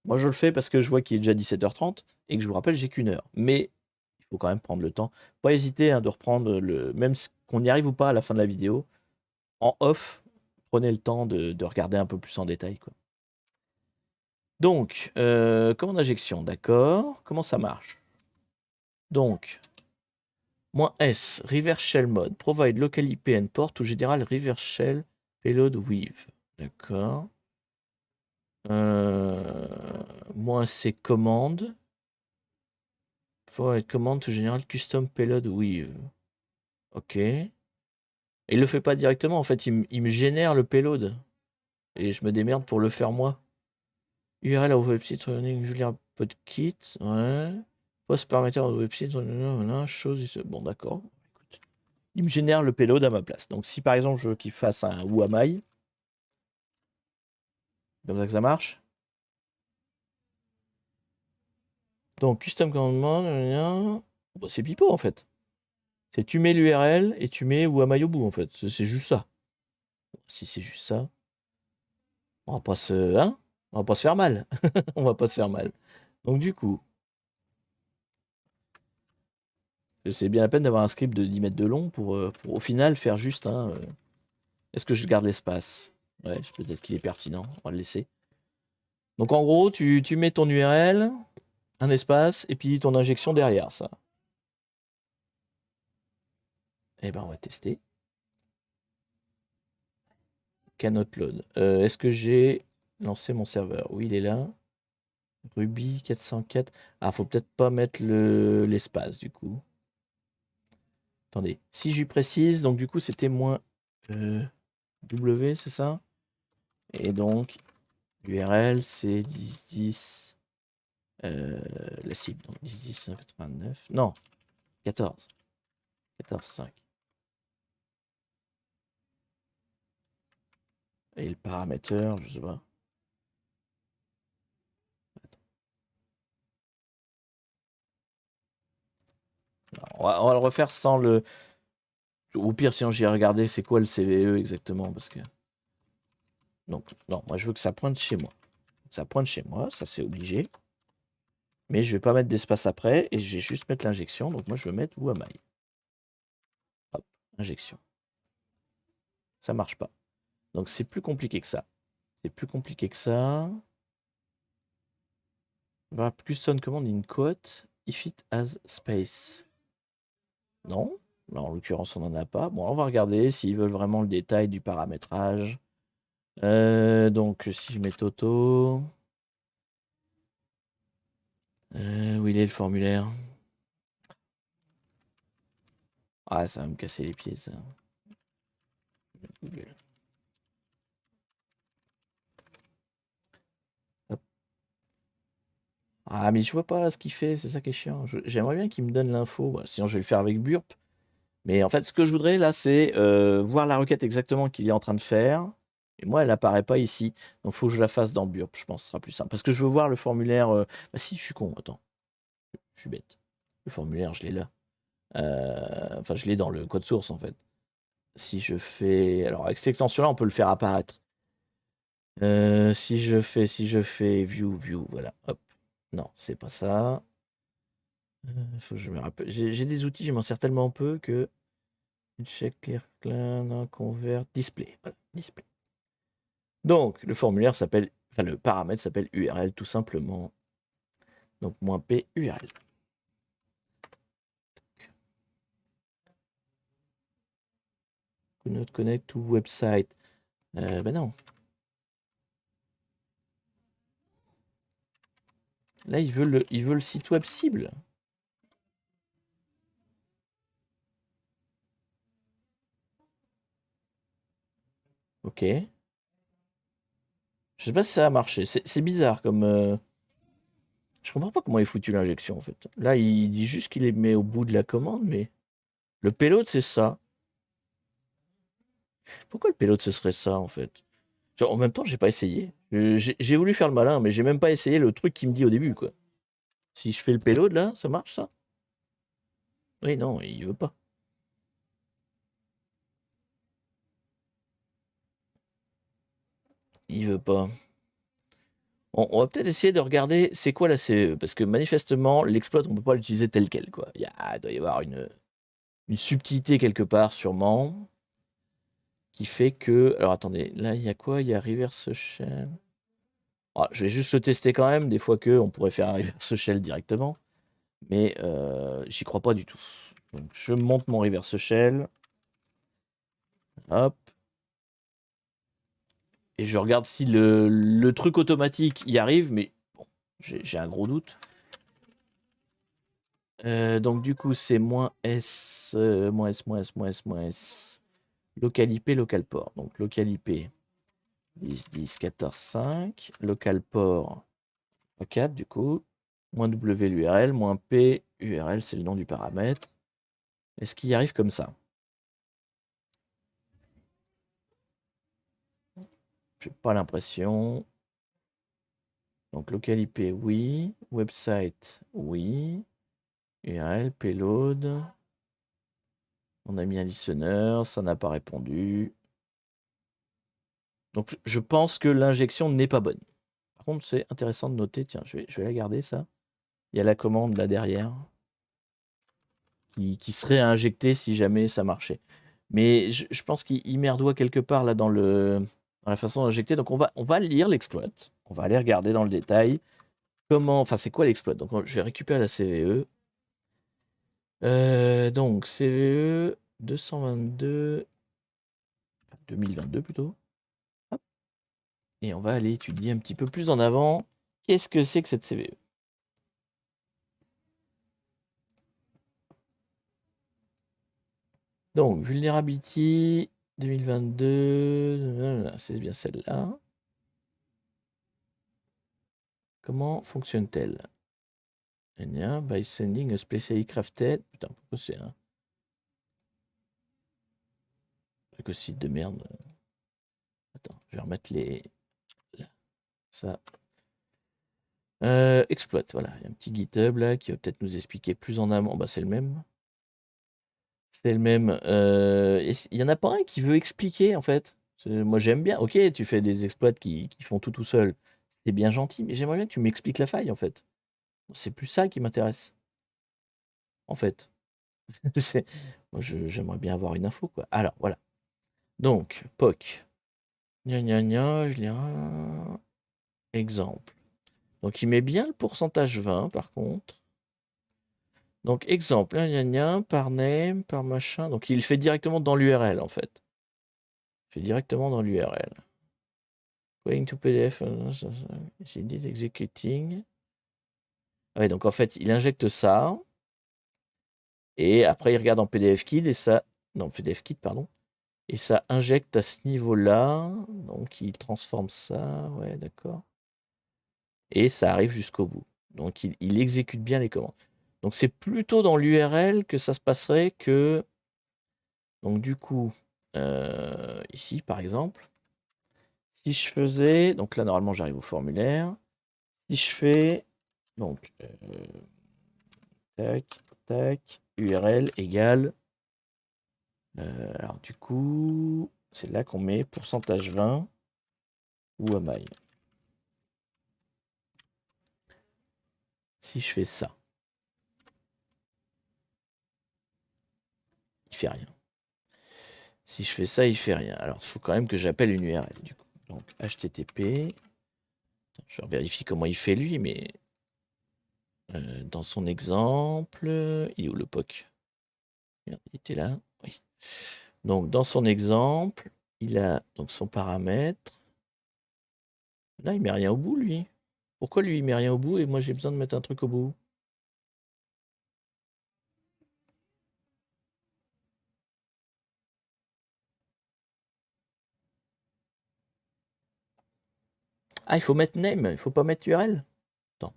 Moi, je le fais parce que je vois qu'il est déjà 17h30 et que je vous rappelle, j'ai qu'une heure. Mais il faut quand même prendre le temps. Pas hésiter hein, de reprendre même qu'on y arrive ou pas à la fin de la vidéo, en off, prenez le temps de regarder un peu plus en détail, quoi. Donc, commande d'injection, d'accord. Comment ça marche? Donc, -s, reverse shell mode, provide local IP and port to general reverse shell payload with. D'accord. -c commande. Provide command to general custom payload with. Ok. Et il le fait pas directement, en fait, il me génère le payload. Et je me démerde pour le faire moi. URL au website running Julia Podkit. Ouais. Post parameter au website. Voilà, chose. Bon, d'accord. Écoute. Il me génère le payload à ma place. Donc, si par exemple je veux qu'il fasse un Wamai, comme ça que ça marche. Donc, custom command, bah, c'est pipeau en fait. C'est tu mets l'URL et tu mets Wamai au bout en fait. C'est juste ça. Si c'est juste ça, on va pas on va pas se faire mal. On va pas se faire mal. Donc, du coup, c'est bien la peine d'avoir un script de 10 mètres de long pour au final faire juste un. Est-ce que je garde l'espace? Ouais, peut-être qu'il est pertinent. On va le laisser. Donc en gros, tu mets ton URL, un espace, et puis ton injection derrière ça. Eh ben, on va tester. Cannot load. Est-ce que j'ai lancé mon serveur? Oui, il est là. Ruby 404. Ah, faut peut-être pas mettre l'espace du coup. Attendez. Si je lui précise, donc du coup, c'était moins W, c'est ça? Et donc, l'URL, c'est 10.10. La cible, donc 10.10.189. Non, 14. 14.5. Et le paraméteur, je sais pas. On va le refaire sans le. Au pire, si j'ai regardé, c'est quoi le CVE exactement parce que. Donc, non, moi je veux que ça pointe chez moi. Ça pointe chez moi, ça c'est obligé. Mais je vais pas mettre d'espace après et je vais juste mettre l'injection. Donc moi je veux mettre Wamai. Hop, injection. Ça marche pas. Donc c'est plus compliqué que ça. C'est plus compliqué que ça. Voilà, custom command in quote if it has space. Non. Là, en l'occurrence, on n'en a pas. Bon, on va regarder s'ils veulent vraiment le détail du paramétrage. Donc, si je mets Toto... où il est le formulaire? Ah, ça va me casser les pieds, ça. Google. Hop. Ah, mais je vois pas ce qu'il fait, c'est ça qui est chiant. J'aimerais bien qu'il me donne l'info. Bah, sinon, je vais le faire avec Burp. Mais en fait, ce que je voudrais là, c'est voir la requête exactement qu'il est en train de faire. Et moi, elle apparaît pas ici. Donc, il faut que je la fasse dans Burp, je pense, ce sera plus simple. Parce que je veux voir le formulaire. Bah si, je suis con, attends. Je suis bête. Le formulaire, je l'ai là. Enfin, je l'ai dans le code source, en fait. Si je fais... Alors, avec cette extension-là, on peut le faire apparaître. Si je fais view, voilà. Hop. Non, c'est pas ça. Faut que je me rappelle. J'ai des outils, je m'en sers tellement peu que... Check, clear, clean, convert, display. Voilà, display. Donc, le formulaire s'appelle, enfin, le paramètre s'appelle URL tout simplement. Donc, -p URL. Could not connect to website. Ben non. Là, il veut le site web cible. Ok. Je sais pas si ça a marché. C'est bizarre comme. Je comprends pas comment il est foutu l'injection en fait. Là, il dit juste qu'il les met au bout de la commande, mais. Le payload, c'est ça. Pourquoi le payload, ce serait ça en fait? Genre, en même temps, j'ai pas essayé. J'ai voulu faire le malin, mais j'ai même pas essayé le truc qu'il me dit au début, quoi. Si je fais le payload, là, ça marche, ça? Oui, non, il veut pas. Il veut pas. On va peut-être essayer de regarder c'est quoi la CVE, parce que manifestement, l'exploit, on peut pas l'utiliser tel quel, quoi. Il doit y avoir une subtilité quelque part, sûrement, qui fait que... Alors, attendez, là, il y a quoi? Il y a reverse shell. Ah, je vais juste le tester quand même, des fois que on pourrait faire un reverse shell directement, mais j'y crois pas du tout. Donc, je monte mon reverse shell. Hop. Et je regarde si le truc automatique y arrive, mais bon, j'ai un gros doute. Donc du coup, c'est -s, -s. Local IP, local port. Donc local IP 10, 10, 14, 5. Local port 4 du coup. -w l'URL, -p URL, c'est le nom du paramètre. Est-ce qu'il y arrive comme ça? J'ai pas l'impression. Donc local IP, oui. Website, oui. URL, payload. On a mis un listener, ça n'a pas répondu. Donc je pense que l'injection n'est pas bonne. Par contre, c'est intéressant de noter, tiens, je vais la garder ça. Il y a la commande là derrière qui serait à injecter si jamais ça marchait. Mais je pense qu'il merdoit quelque part là dans la façon d'injecter. Donc on va lire l'exploit. On va aller regarder dans le détail comment. Enfin, c'est quoi l'exploit? Donc je vais récupérer la CVE. Donc CVE 222. 2022 plutôt. Hop. Et on va aller étudier un petit peu plus en avant. Qu'est-ce que c'est que cette CVE? Donc, Vulnerability 2022, c'est bien celle-là. Comment fonctionne-t-elle? By sending a specially crafted. Putain, pourquoi c'est un site de merde? Attends, je vais remettre les. Là, ça. Exploit, voilà. Il y a un petit GitHub là qui va peut-être nous expliquer plus en amont. Bah, c'est le même. C'est le même. Il y en a pas un qui veut expliquer en fait. Moi j'aime bien. Ok, tu fais des exploits qui font tout seul. C'est bien gentil, mais j'aimerais bien que tu m'expliques la faille en fait. C'est plus ça qui m'intéresse. En fait. Moi j'aimerais bien avoir une info quoi. Alors voilà. Donc, POC. Gna gna gna, je lirai. Exemple. Donc il met bien le pourcentage 20 par contre. Donc, exemple, gna, gna, par name, par machin. Donc, il le fait directement dans l'URL, en fait. Il fait directement dans l'URL. Going to PDF, j'ai dit executing. Ouais, donc en fait, il injecte ça. Et après, il regarde en PDFKit et ça. Non, PDFKit, pardon. Et ça injecte à ce niveau-là. Donc, il transforme ça. Ouais, d'accord. Et ça arrive jusqu'au bout. Donc, il exécute bien les commandes. Donc, c'est plutôt dans l'URL que ça se passerait que. Donc, du coup, ici, par exemple, si je faisais. Donc là, normalement, j'arrive au formulaire. Si je fais. Donc, tac, tac, URL égale. Alors, du coup, c'est là qu'on met pourcentage 20 ou am I. Si je fais ça, il fait rien. Si je fais ça, il fait rien. Alors, il faut quand même que j'appelle une URL, du coup. Donc, HTTP. Attends, je vérifie comment il fait lui, mais dans son exemple, il est où le POC? Il était là, oui. Donc, dans son exemple, il a donc son paramètre. Là, il met rien au bout, lui. Pourquoi lui, il met rien au bout et moi, j'ai besoin de mettre un truc au bout? Ah, il faut mettre name, il faut pas mettre URL? Attends.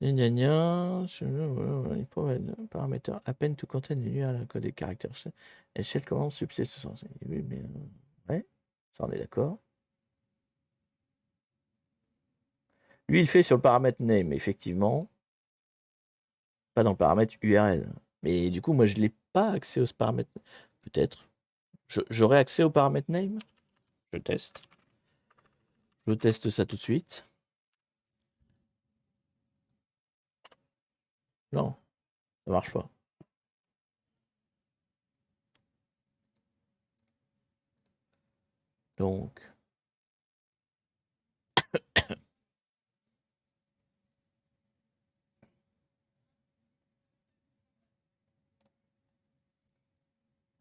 Gna gna gna, il faut un paramètre append to contain une URL code des caractères. Et shell commande subsiste ce sens. Oui, mais ouais, ça on est d'accord. Lui, il fait sur le paramètre name, effectivement. Pas dans le paramètre URL. Mais du coup, moi, je n'ai pas accès au paramètre. Peut-être. J'aurai accès au paramètre name? Je teste. Je teste ça tout de suite. Non, ça marche pas. Donc,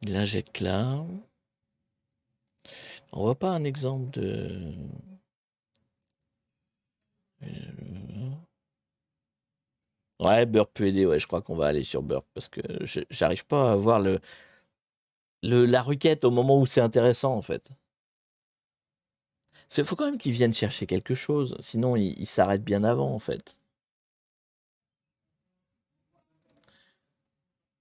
il injecte là. On voit pas un exemple de. Ouais, Burp peut aider, ouais, je crois qu'on va aller sur Burp parce que j'arrive pas à voir la requête au moment où c'est intéressant en fait. Il faut quand même qu'ils viennent chercher quelque chose, sinon ils s'arrêtent bien avant en fait.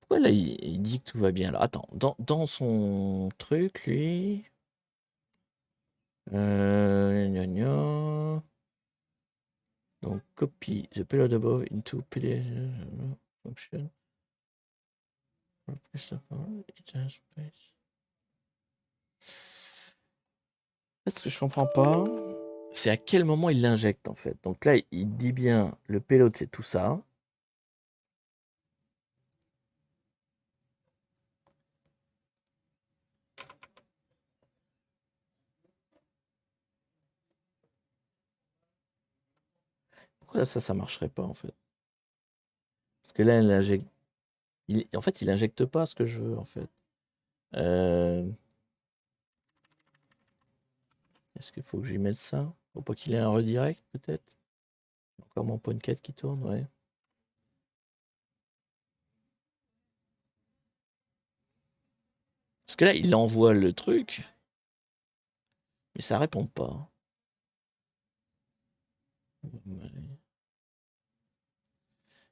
Pourquoi là il dit que tout va bien? Alors attends, dans son truc, lui. Gna gna. Donc copy the payload above into PDF function. Ce que je comprends pas, c'est à quel moment il l'injecte en fait. Donc là, il dit bien le payload c'est tout ça. Pourquoi ça marcherait pas en fait? Parce que là, il injecte. En fait, il injecte pas ce que je veux en fait. Est-ce qu'il faut que je lui mette ça? Faut pas qu'il ait un redirect peut-être? Encore mon point4 qui tourne, ouais. Parce que là, il envoie le truc, mais ça répond pas.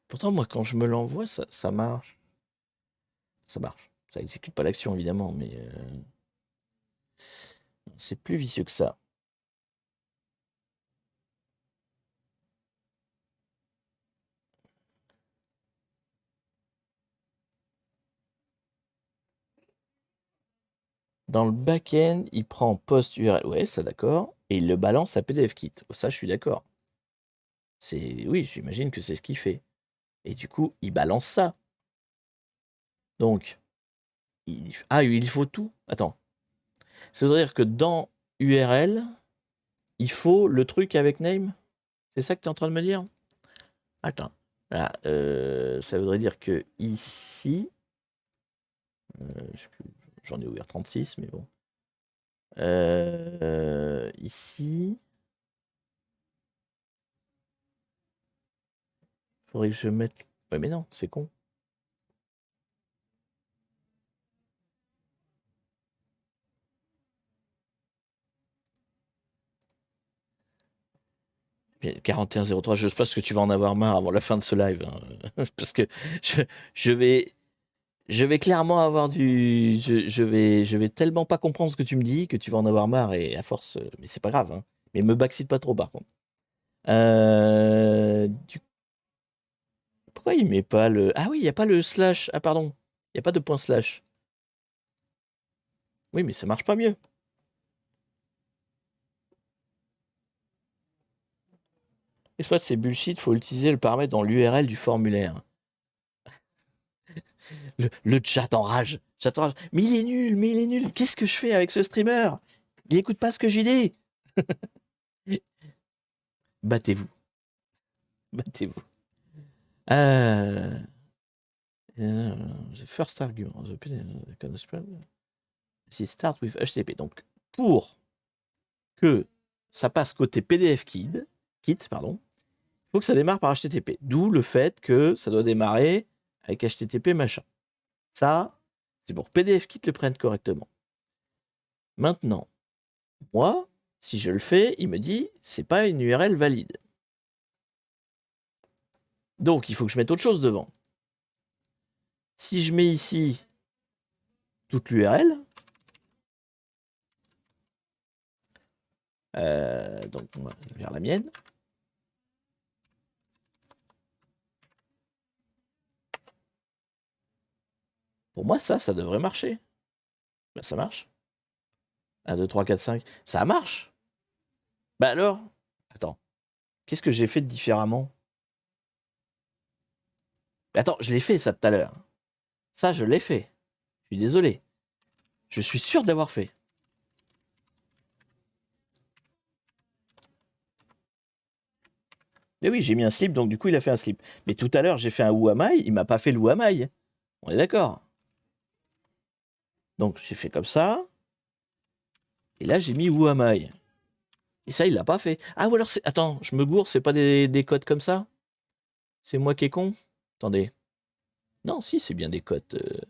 Pourtant, moi, quand je me l'envoie, ça marche. Ça marche. Ça exécute pas l'action, évidemment, mais c'est plus vicieux que ça. Dans le back-end, il prend post URL, ouais, ça d'accord, et il le balance à PDFKit. Ça, je suis d'accord. Oui, j'imagine que c'est ce qu'il fait. Et du coup, il balance ça. Donc, il faut tout. Attends. Ça veut dire que dans URL, il faut le truc avec name? C'est ça que tu es en train de me dire? Attends. Voilà, ça voudrait dire que ici, je sais plus, j'en ai ouvert 36, mais bon. Ici, faudrait que je mette. Ouais, mais non, c'est con. Bien, 4103, je pense que tu vas en avoir marre avant la fin de ce live, hein. Parce que je, je vais, je vais clairement avoir du. Je vais tellement pas comprendre ce que tu me dis que tu vas en avoir marre et à force. Mais c'est pas grave, hein. Mais me backseat pas trop par contre. Pourquoi il met pas le. Ah oui, il n'y a pas le slash. Ah pardon. Il n'y a pas de point slash. Oui, mais ça marche pas mieux. Et soit c'est bullshit, faut utiliser le paramètre dans l'URL du formulaire. Le chat enrage. Chat enrage. Mais il est nul, mais il est nul. Qu'est-ce que je fais avec ce streamer? Il écoute pas ce que j'ai dit. Battez-vous. Battez-vous. The first argument. C'est start with HTTP. Donc, pour que ça passe côté PDF kit, pardon, il faut que ça démarre par HTTP. D'où le fait que ça doit démarrer avec HTTP machin. Ça, c'est pour PDF kit le prenne correctement. Maintenant, moi, si je le fais, il me dit c'est pas une URL valide. Donc, il faut que je mette autre chose devant. Si je mets ici toute l'URL, donc on va vers la mienne. Pour moi, ça devrait marcher. Ben, ça marche. 1, 2, 3, 4, 5. Ça marche. Bah alors, attends. Qu'est-ce que j'ai fait de différemment? Attends, je l'ai fait ça tout à l'heure. Ça, je l'ai fait. Je suis désolé. Je suis sûr d'avoir fait. Et oui, j'ai mis un slip, donc du coup, il a fait un slip. Mais tout à l'heure, j'ai fait un Who am I, il m'a pas fait le Who am I. On est d'accord. Donc, j'ai fait comme ça. Et là, j'ai mis Who am I. Et ça, il l'a pas fait. Ah, ou alors, c'est. Attends, je me gourre, c'est pas des codes comme ça? C'est moi qui est con? Attendez. Non, si, c'est bien des codes.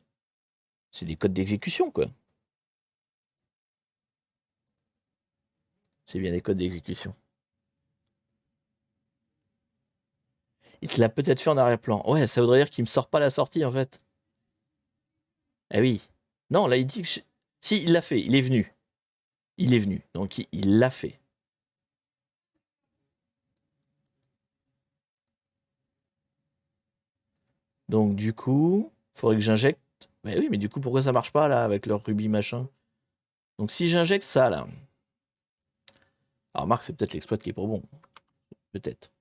C'est des codes d'exécution, quoi. C'est bien des codes d'exécution. Il te l'a peut-être fait en arrière-plan. Ouais, ça voudrait dire qu'il me sort pas la sortie, en fait. Eh oui. Non, là, il dit que... Si, il l'a fait, il est venu. Il est venu, donc il l'a fait. Donc du coup, faudrait que j'injecte... Mais oui, mais du coup, pourquoi ça marche pas, là, avec leur Ruby machin? Donc si j'injecte ça, là... Alors, remarque, c'est peut-être l'exploit qui est pour bon. Peut-être.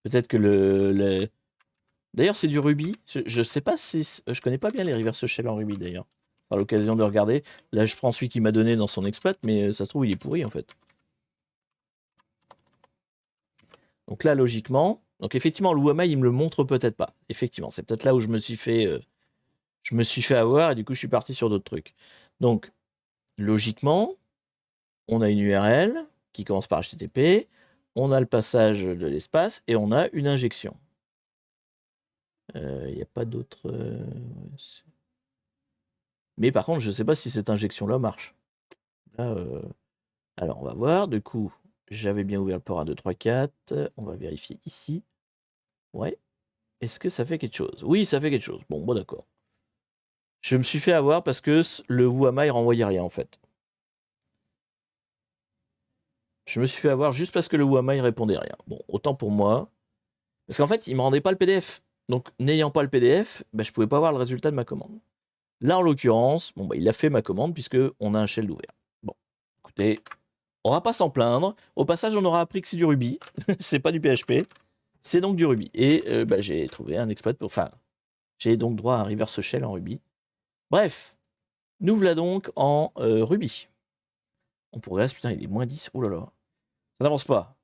Peut-être que le... D'ailleurs, c'est du Ruby. Je sais pas si... Je connais pas bien les reverse shell en Ruby, d'ailleurs. À l'occasion de regarder. Là, je prends celui qu'il m'a donné dans son exploit, mais ça se trouve, il est pourri, en fait. Donc là, logiquement... Donc effectivement, le Wamai, il me le montre peut-être pas. Effectivement, c'est peut-être là où je me suis fait avoir, et du coup, je suis parti sur d'autres trucs. Donc, logiquement, on a une URL qui commence par HTTP, on a le passage de l'espace, et on a une injection. Il n'y a pas d'autre... Mais par contre, je ne sais pas si cette injection-là marche. Là, alors, on va voir. Du coup, j'avais bien ouvert le port 1, 2, 3, 4. On va vérifier ici. Ouais. Est-ce que ça fait quelque chose? Oui, ça fait quelque chose. Bon, bon, d'accord. Je me suis fait avoir parce que le Wamai renvoyait rien, en fait. Je me suis fait avoir juste parce que le Who am I répondait rien. Bon, autant pour moi. Parce qu'en fait, il me rendait pas le PDF. Donc, n'ayant pas le PDF, bah, je pouvais pas voir le résultat de ma commande. Là, en l'occurrence, bon, bah, il a fait ma commande puisque on a un shell ouvert. Bon, écoutez, on va pas s'en plaindre. Au passage, on aura appris que c'est du Ruby. C'est pas du PHP. C'est donc du Ruby. Et bah, j'ai trouvé un exploit pour... Enfin, j'ai donc droit à un reverse shell en Ruby. Bref, nous voilà donc en Ruby. On pourrait... Putain, il est moins 10. Oh là là. Ça n'avance pas.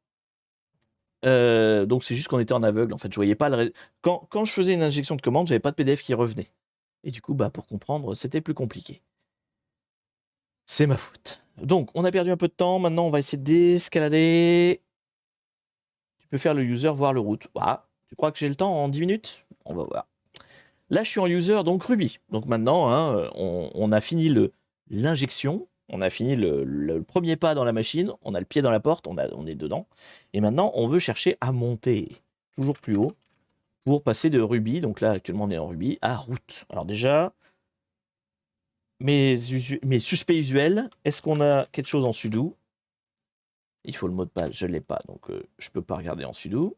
Donc c'est juste qu'on était en aveugle. En fait, je voyais pas quand je faisais une injection de commande, j'avais pas de PDF qui revenait. Et du coup, bah, pour comprendre, c'était plus compliqué. C'est ma faute. Donc, on a perdu un peu de temps. Maintenant, on va essayer d'escalader. Tu peux faire le user, voir le route. Ah, tu crois que j'ai le temps en 10 minutes? On va voir. Là, je suis en user, donc Ruby. Donc maintenant, hein, on a fini l'injection. On a fini le premier pas dans la machine. On a le pied dans la porte. On est dedans. Et maintenant, on veut chercher à monter toujours plus haut pour passer de Ruby. Donc là, actuellement, on est en Ruby à route. Alors déjà, mes suspects usuels, est-ce qu'on a quelque chose en sudo? Il faut le mot de passe, je ne l'ai pas, donc je ne peux pas regarder en sudo.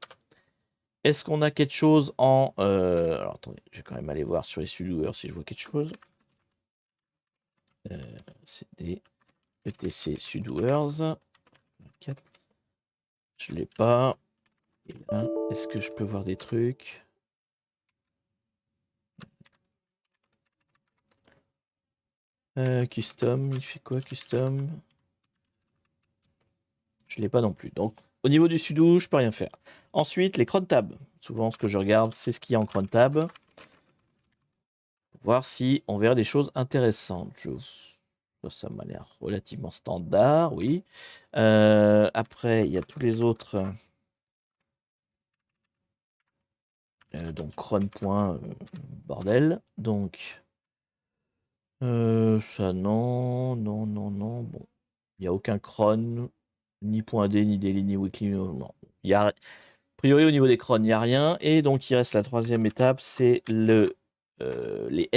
Est-ce qu'on a quelque chose en... alors attendez, je vais quand même aller voir sur les sudoers si je vois quelque chose. CD, etc sudoers. 4. Je ne l'ai pas. Et là, est-ce que je peux voir des trucs? Custom, il fait quoi custom? Je ne l'ai pas non plus. Donc, au niveau du sudo, je peux rien faire. Ensuite, les cron tabs. Souvent, ce que je regarde, c'est ce qu'il y a en cron tab. Pour voir si on verra des choses intéressantes. Ça m'a l'air relativement standard, oui. Après, il y a tous les autres. Donc, cron. Bordel. Donc, ça, non. Bon, il n'y a aucun cron. Ni .d, ni daily, ni weekly. Non. Il y a... A priori, au niveau des crons, il n'y a rien. Et donc, il reste la troisième étape, c'est les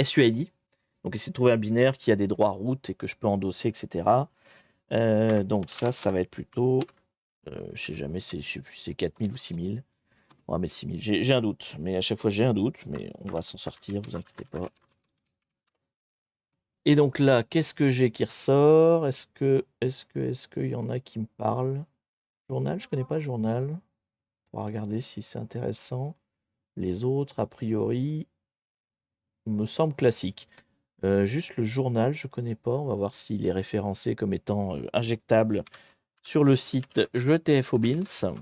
SUID. Donc, essayer de trouver un binaire qui a des droits route et que je peux endosser, etc. Donc, ça va être plutôt... je sais jamais, je sais plus, c'est 4000 ou 6000. On va mettre 6000. J'ai un doute, mais à chaque fois, j'ai un doute. Mais on va s'en sortir, vous inquiétez pas. Et donc là, qu'est-ce que j'ai qui ressort? Est-ce qu'il y en a qui me parlent? Journal, je connais pas le journal. On va regarder si c'est intéressant. Les autres, a priori, me semblent classiques. Juste le journal, je connais pas. On va voir s'il est référencé comme étant injectable sur le site JetFOBins.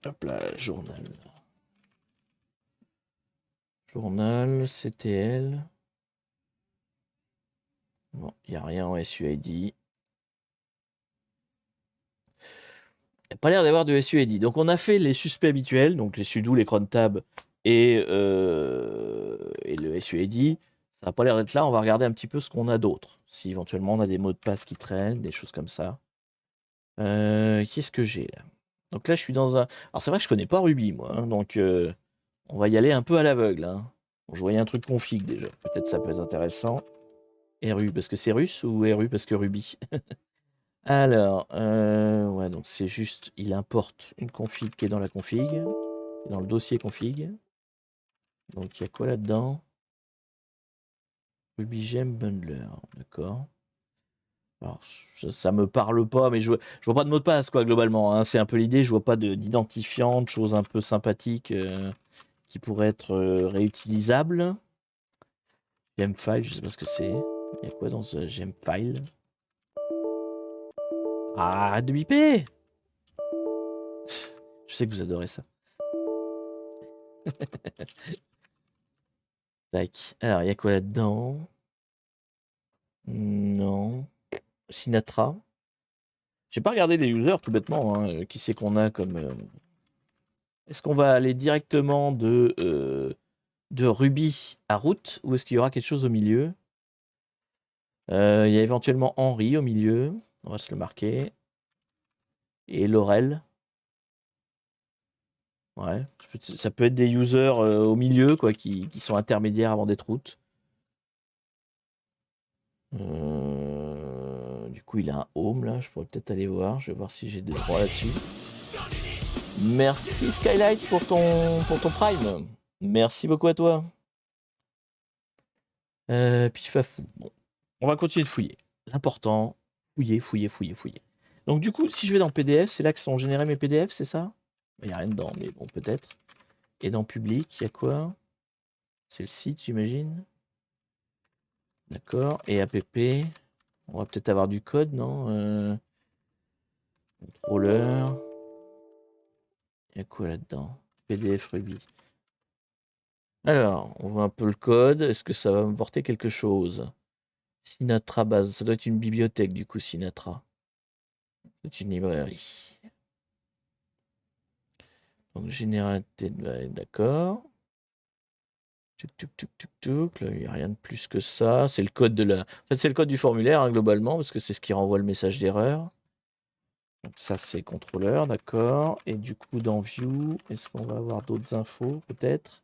Hop là, journal. Journal, CTL. Bon, il n'y a rien en SUID. Il n'y a pas l'air d'avoir de SUID. Donc on a fait les suspects habituels, donc les sudo, les cron tab et le SUID. Ça n'a pas l'air d'être là. On va regarder un petit peu ce qu'on a d'autre. Si éventuellement on a des mots de passe qui traînent, des choses comme ça. Qu'est-ce que j'ai là? Donc là, je suis dans un... Alors c'est vrai que je connais pas Ruby, moi. Hein, donc on va y aller un peu à l'aveugle. Hein. Bon, je voyais un truc config déjà. Peut-être ça peut être intéressant. RU parce que c'est russe ou RU parce que Ruby? Alors, ouais, donc c'est juste, il importe une config qui est dans la config, dans le dossier config. Donc il y a quoi là-dedans? RubyGem Bundler, d'accord. Alors, ça me parle pas, mais je vois pas de mot de passe, quoi, globalement. Hein. C'est un peu l'idée, je vois pas d'identifiant, de choses un peu sympathiques qui pourraient être réutilisables. Gemfile, je sais pas ce que c'est. Il y a quoi dans ce Gemfile? Ah, de biper! Je sais que vous adorez ça. Tac. Alors, il y a quoi là-dedans? Non. Sinatra. J'ai pas regardé les users tout bêtement. Hein. Qui c'est qu'on a comme. Est-ce qu'on va aller directement de Ruby à route ou est-ce qu'il y aura quelque chose au milieu? Il y a éventuellement Henri au milieu. On va se le marquer. Et Laurel. Ouais. Ça peut être des users au milieu quoi, qui sont intermédiaires avant d'être route. Du coup, il a un home là. Je pourrais peut-être aller voir. Je vais voir si j'ai des droits là-dessus. Merci Skylight pour ton prime. Merci beaucoup à toi. Pifafou. Bon, on va continuer de fouiller. L'important, fouiller. Donc du coup, si je vais dans PDF, c'est là que sont générés mes PDF, c'est ça? Il n'y a rien dedans, mais bon, peut-être. Et dans public, il y a quoi? C'est le site, j'imagine. D'accord. Et app. On va peut-être avoir du code, non? Contrôleur. Il y a quoi là-dedans? PDF Ruby. Alors, on voit un peu le code. Est-ce que ça va me porter quelque chose? Sinatra base. Ça doit être une bibliothèque, du coup, Sinatra. C'est une librairie. Donc, généralité de base, d'accord. Tuc, tuc, tuc, tuc, tuc. Là, il n'y a rien de plus que ça. C'est le code de la. En fait, c'est le code du formulaire, hein, globalement, parce que c'est ce qui renvoie le message d'erreur. Donc, ça, c'est contrôleur, d'accord. Et du coup, dans View, est-ce qu'on va avoir d'autres infos, peut-être?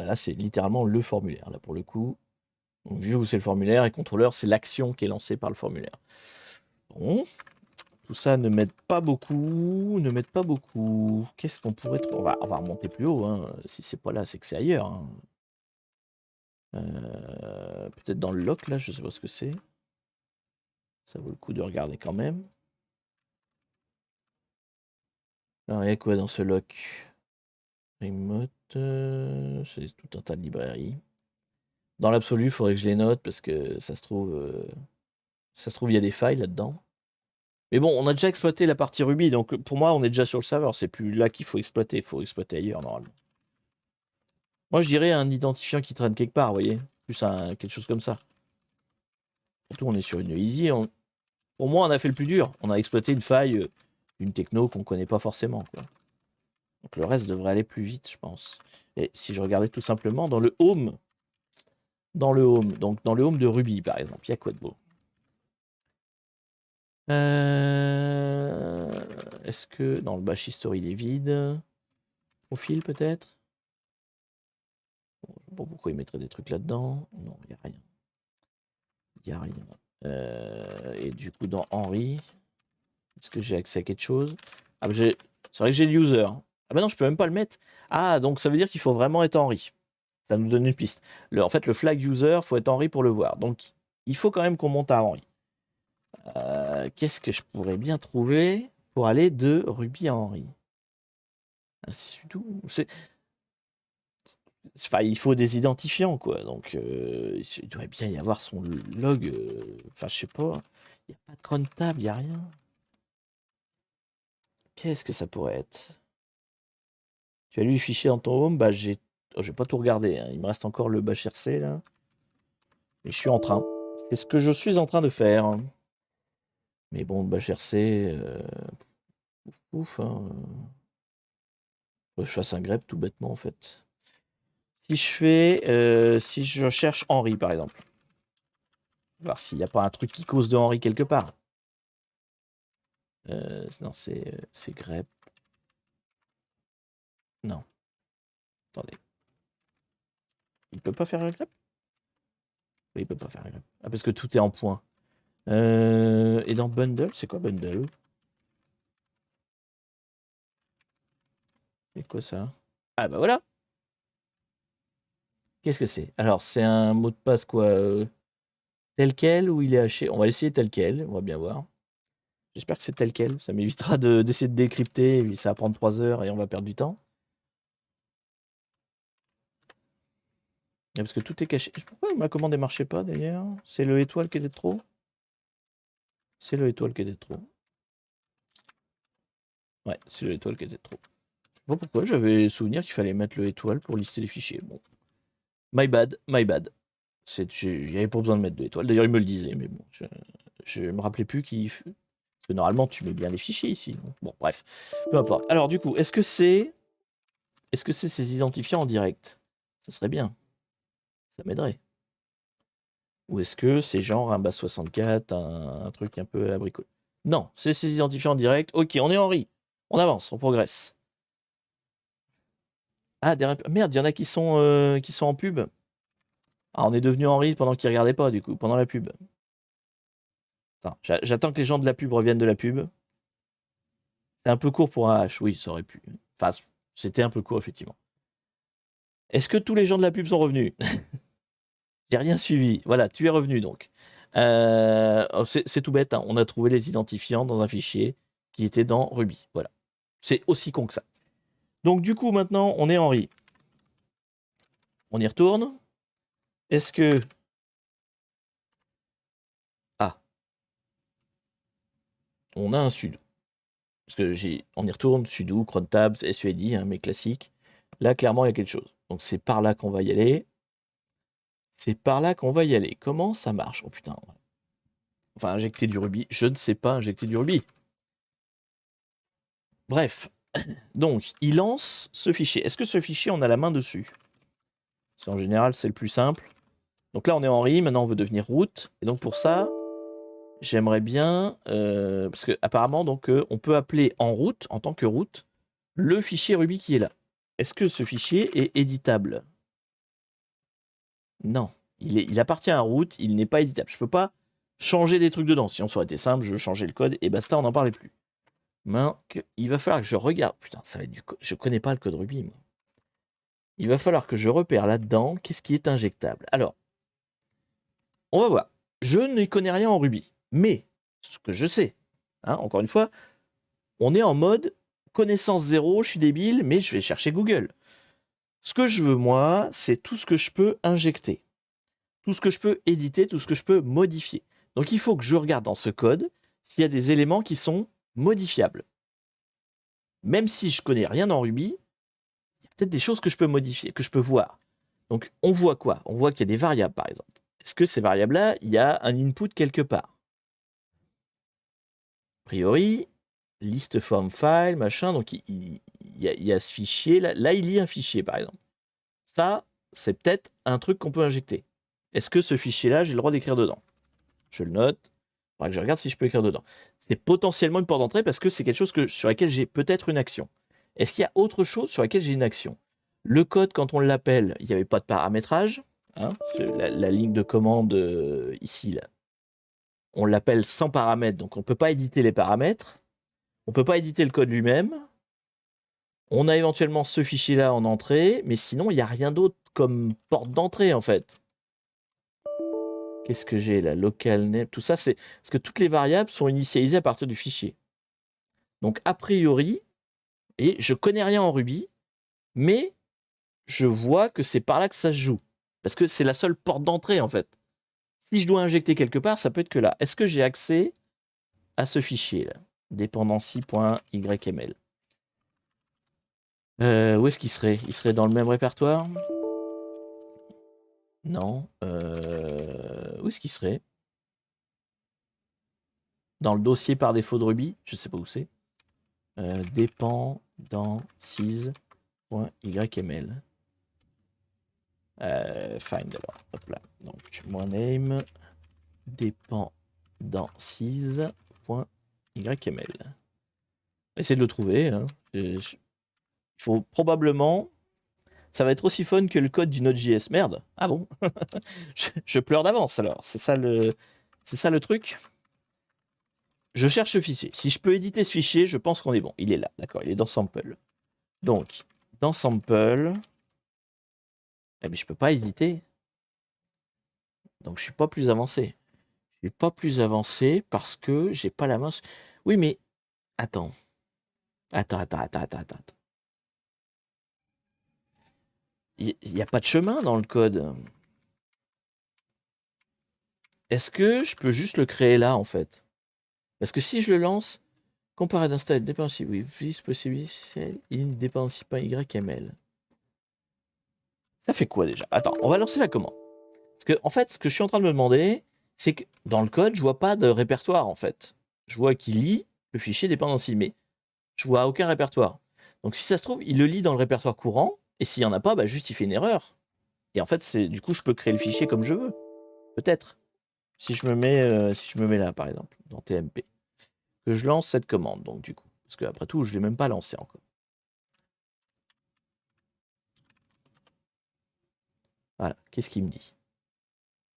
Là c'est littéralement le formulaire, là, pour le coup. Donc, View, c'est le formulaire, et contrôleur, c'est l'action qui est lancée par le formulaire. Bon. Tout ça ne m'aide pas beaucoup, ne m'aide pas beaucoup. Qu'est-ce qu'on pourrait trouver? On va remonter plus haut, hein. Si c'est pas là, c'est que c'est ailleurs, hein. Peut-être dans le lock, là, je sais pas ce que c'est. Ça vaut le coup de regarder quand même. Alors, il y a quoi dans ce lock? Remote, c'est tout un tas de librairies. Dans l'absolu, il faudrait que je les note parce que ça se trouve, il y a des failles là-dedans. Mais bon, on a déjà exploité la partie Ruby, donc pour moi, on est déjà sur le serveur. C'est plus là qu'il faut exploiter. Il faut exploiter ailleurs, normalement. Moi, je dirais un identifiant qui traîne quelque part, vous voyez. Plus quelque chose comme ça. Surtout, on est sur une easy. Pour moi, on a fait le plus dur. On a exploité une faille d'une techno qu'on connaît pas forcément, quoi. Donc le reste devrait aller plus vite, je pense. Et si je regardais tout simplement dans le home, donc dans le home de Ruby, par exemple, il y a quoi de beau? Est-ce que... Non, le bash history, il est vide. Profil, peut-être? Bon, je sais pas pourquoi il mettrait des trucs là-dedans. Non, il n'y a rien. Il n'y a rien. Et du coup, dans Henry, est-ce que j'ai accès à quelque chose? Ah, c'est vrai que j'ai le user. Ah bah non, je peux même pas le mettre. Ah, donc ça veut dire qu'il faut vraiment être Henry. Ça nous donne une piste. En fait, le flag user, faut être Henry pour le voir. Donc, il faut quand même qu'on monte à Henry. Qu'est-ce que je pourrais bien trouver pour aller de Ruby à Henry? Enfin, il faut des identifiants, quoi. Donc, il devrait bien y avoir son log. Enfin, je sais pas. Il n'y a pas de cron tab, il n'y a rien. Qu'est-ce que ça pourrait être? Tu as lu le fichier dans ton home? Bah, je vais pas tout regarder, hein. Il me reste encore le bash RC, là. Et je suis en train. C'est ce que je suis en train de faire. Mais bon, le bash RC... ouf, hein. Faut que je fasse un grep tout bêtement, en fait. Si je fais... si je cherche Henry, par exemple. Voir s'il n'y a pas un truc qui cause de Henry quelque part. Non, c'est grep. Non. Attendez. Il peut pas faire un grep? Oui, il peut pas faire un grep. Ah, parce que tout est en point. Et dans bundle, c'est quoi bundle? C'est quoi ça? Ah bah voilà! Qu'est-ce que c'est? Alors, c'est un mot de passe quoi? Tel quel ou il est haché? On va essayer tel quel, on va bien voir. J'espère que c'est tel quel. Ça m'évitera d'essayer de décrypter, et ça va prendre 3 heures et on va perdre du temps. Parce que tout est caché. Pourquoi ma commande ne marchait pas d'ailleurs? C'est le étoile qui était de trop? C'est le étoile qui était de trop. Ouais, c'est le étoile qui était de trop. Je sais pas pourquoi, j'avais souvenir qu'il fallait mettre le étoile pour lister les fichiers. Bon. My bad, my bad. Il n'y avait pas besoin de mettre de l'étoile. D'ailleurs, il me le disait, mais bon, je me rappelais plus parce que normalement, tu mets bien les fichiers ici. Bon, bref, peu importe. Alors, du coup, est-ce que c'est ces identifiants en direct? Ce serait bien. Ça m'aiderait. Ou est-ce que c'est genre un base64, un truc un peu abricot? Non, c'est ces identifiants en direct. Ok, on est Henri. On avance, on progresse. Ah, merde, il y en a qui sont en pub. Ah, on est devenu Henri pendant qu'ils regardaient pas, du coup, pendant la pub. Attends, j'attends que les gens de la pub reviennent de la pub. C'est un peu court pour un H, oui, ça aurait pu. Enfin, c'était un peu court, effectivement. Est-ce que tous les gens de la pub sont revenus? J'ai rien suivi. Voilà, tu es revenu donc. C'est tout bête, hein. On a trouvé les identifiants dans un fichier qui était dans Ruby. Voilà. C'est aussi con que ça. Donc du coup, maintenant, on est en RI. On y retourne. Est-ce que... Ah. On a un sudo. Parce que on y retourne, sudo, cron tabs, suid, hein, mes classiques. Là, clairement, il y a quelque chose. Donc c'est par là qu'on va y aller. C'est par là qu'on va y aller. Comment ça marche? Oh putain. Enfin, injecter du Ruby. Je ne sais pas injecter du Ruby. Bref. Donc, il lance ce fichier. Est-ce que ce fichier, on a la main dessus? En général, c'est le plus simple. Donc là, on est en RI. Maintenant, on veut devenir root. Et donc, pour ça, j'aimerais bien... parce qu'apparemment, on peut appeler en root, en tant que root, le fichier Ruby qui est là. Est-ce que ce fichier est éditable? Non. Il appartient à root. Il n'est pas éditable. Je ne peux pas changer des trucs dedans. Si on aurait été simple, je changeais le code et basta, on n'en parlait plus. Il va falloir que je regarde. Putain, ça va être du code. Je connais pas le code Ruby, moi. Il va falloir que je repère là-dedans qu'est-ce qui est injectable. Alors, on va voir. Je ne connais rien en Ruby, mais ce que je sais, hein, encore une fois, on est en mode connaissance zéro, je suis débile, mais je vais chercher Google. Ce que je veux, moi, c'est tout ce que je peux injecter, tout ce que je peux éditer, tout ce que je peux modifier. Donc, il faut que je regarde dans ce code s'il y a des éléments qui sont modifiables. Même si je connais rien en Ruby, il y a peut-être des choses que je peux modifier, que je peux voir. Donc, on voit quoi? On voit qu'il y a des variables, par exemple. Est-ce que ces variables-là, il y a un input quelque part? A priori, list form file, machin, donc il y a ce fichier, là il lit un fichier, par exemple. Ça, c'est peut-être un truc qu'on peut injecter. Est-ce que ce fichier-là, j'ai le droit d'écrire dedans? Je le note. Il faudra que je regarde si je peux écrire dedans. C'est potentiellement une porte d'entrée parce que c'est quelque chose sur laquelle j'ai peut-être une action. Est-ce qu'il y a autre chose sur laquelle j'ai une action? Le code, quand on l'appelle, il n'y avait pas de paramétrage. Hein, la ligne de commande ici, là. On l'appelle sans paramètres, donc on ne peut pas éditer les paramètres. On ne peut pas éditer le code lui-même. On a éventuellement ce fichier-là en entrée, mais sinon, il n'y a rien d'autre comme porte d'entrée, en fait. Qu'est-ce que j'ai là? Local name, tout ça, c'est... Parce que toutes les variables sont initialisées à partir du fichier. Donc, a priori, et je connais rien en Ruby, mais je vois que c'est par là que ça se joue. Parce que c'est la seule porte d'entrée, en fait. Si je dois injecter quelque part, ça peut être que là. Est-ce que j'ai accès à ce fichier-là? Dependency.yml. Où est-ce qu'il serait? Il serait dans le même répertoire? Non. Où est-ce qu'il serait? Dans le dossier par défaut de Ruby? Je sais pas où c'est. Dependencies.yml. Find alors. Hop là. Donc, mon name dependencies.yml. Essayez de le trouver. Hein. Il faut probablement... Ça va être aussi fun que le code du Node.js. Merde. Ah bon? je pleure d'avance alors. C'est ça le truc. Je cherche ce fichier. Si je peux éditer ce fichier, je pense qu'on est bon. Il est là, d'accord. Il est dans sample. Donc, dans sample... Eh bien, je peux pas éditer. Donc, je suis pas plus avancé. Je suis pas plus avancé parce que j'ai pas la main... Oui, mais... Attends. Attends. Il n'y a pas de chemin dans le code. Est-ce que je peux juste le créer là, en fait? Parce que si je le lance, comparer d'install dependency with this possibility in dependency.yml. Ça fait quoi déjà? Attends, on va lancer la commande. Parce que, en fait, ce que je suis en train de me demander, c'est que dans le code, je vois pas de répertoire, en fait. Je vois qu'il lit le fichier dependency, mais je vois aucun répertoire. Donc, si ça se trouve, il le lit dans le répertoire courant, et s'il n'y en a pas, bah, juste il fait une erreur. Et en fait, du coup, je peux créer le fichier comme je veux. Peut-être. Si je me mets là, par exemple, dans TMP, que je lance cette commande, donc du coup, parce qu'après tout, je ne l'ai même pas lancé encore. Voilà, qu'est-ce qu'il me dit?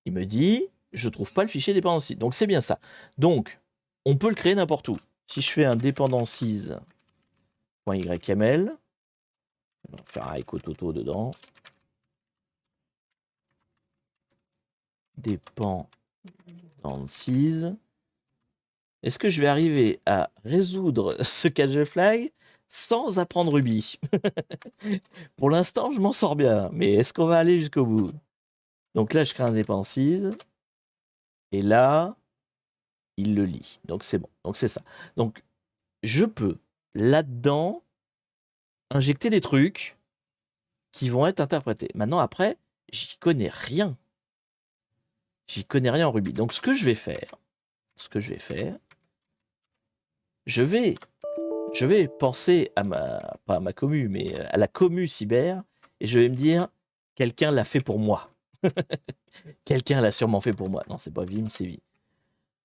Il me dit, je trouve pas le fichier dependency. Donc c'est bien ça. Donc, on peut le créer n'importe où. Si je fais un dependencies.yml, on va faire un echo toto dedans. Dependencies. Est-ce que je vais arriver à résoudre ce catch flag sans apprendre Ruby. Pour l'instant, je m'en sors bien, mais est-ce qu'on va aller jusqu'au bout? Donc là, je crée indépendance. Et là, il le lit. Donc c'est bon. Donc c'est ça. Donc je peux là-dedans injecter des trucs qui vont être interprétés. Maintenant, après, j'y connais rien. J'y connais rien en Ruby. Donc ce que je vais faire, je vais penser à pas à ma commu, mais à la commu cyber, et je vais me dire, quelqu'un l'a fait pour moi. Quelqu'un l'a sûrement fait pour moi. Non, c'est pas Vim, c'est Vi.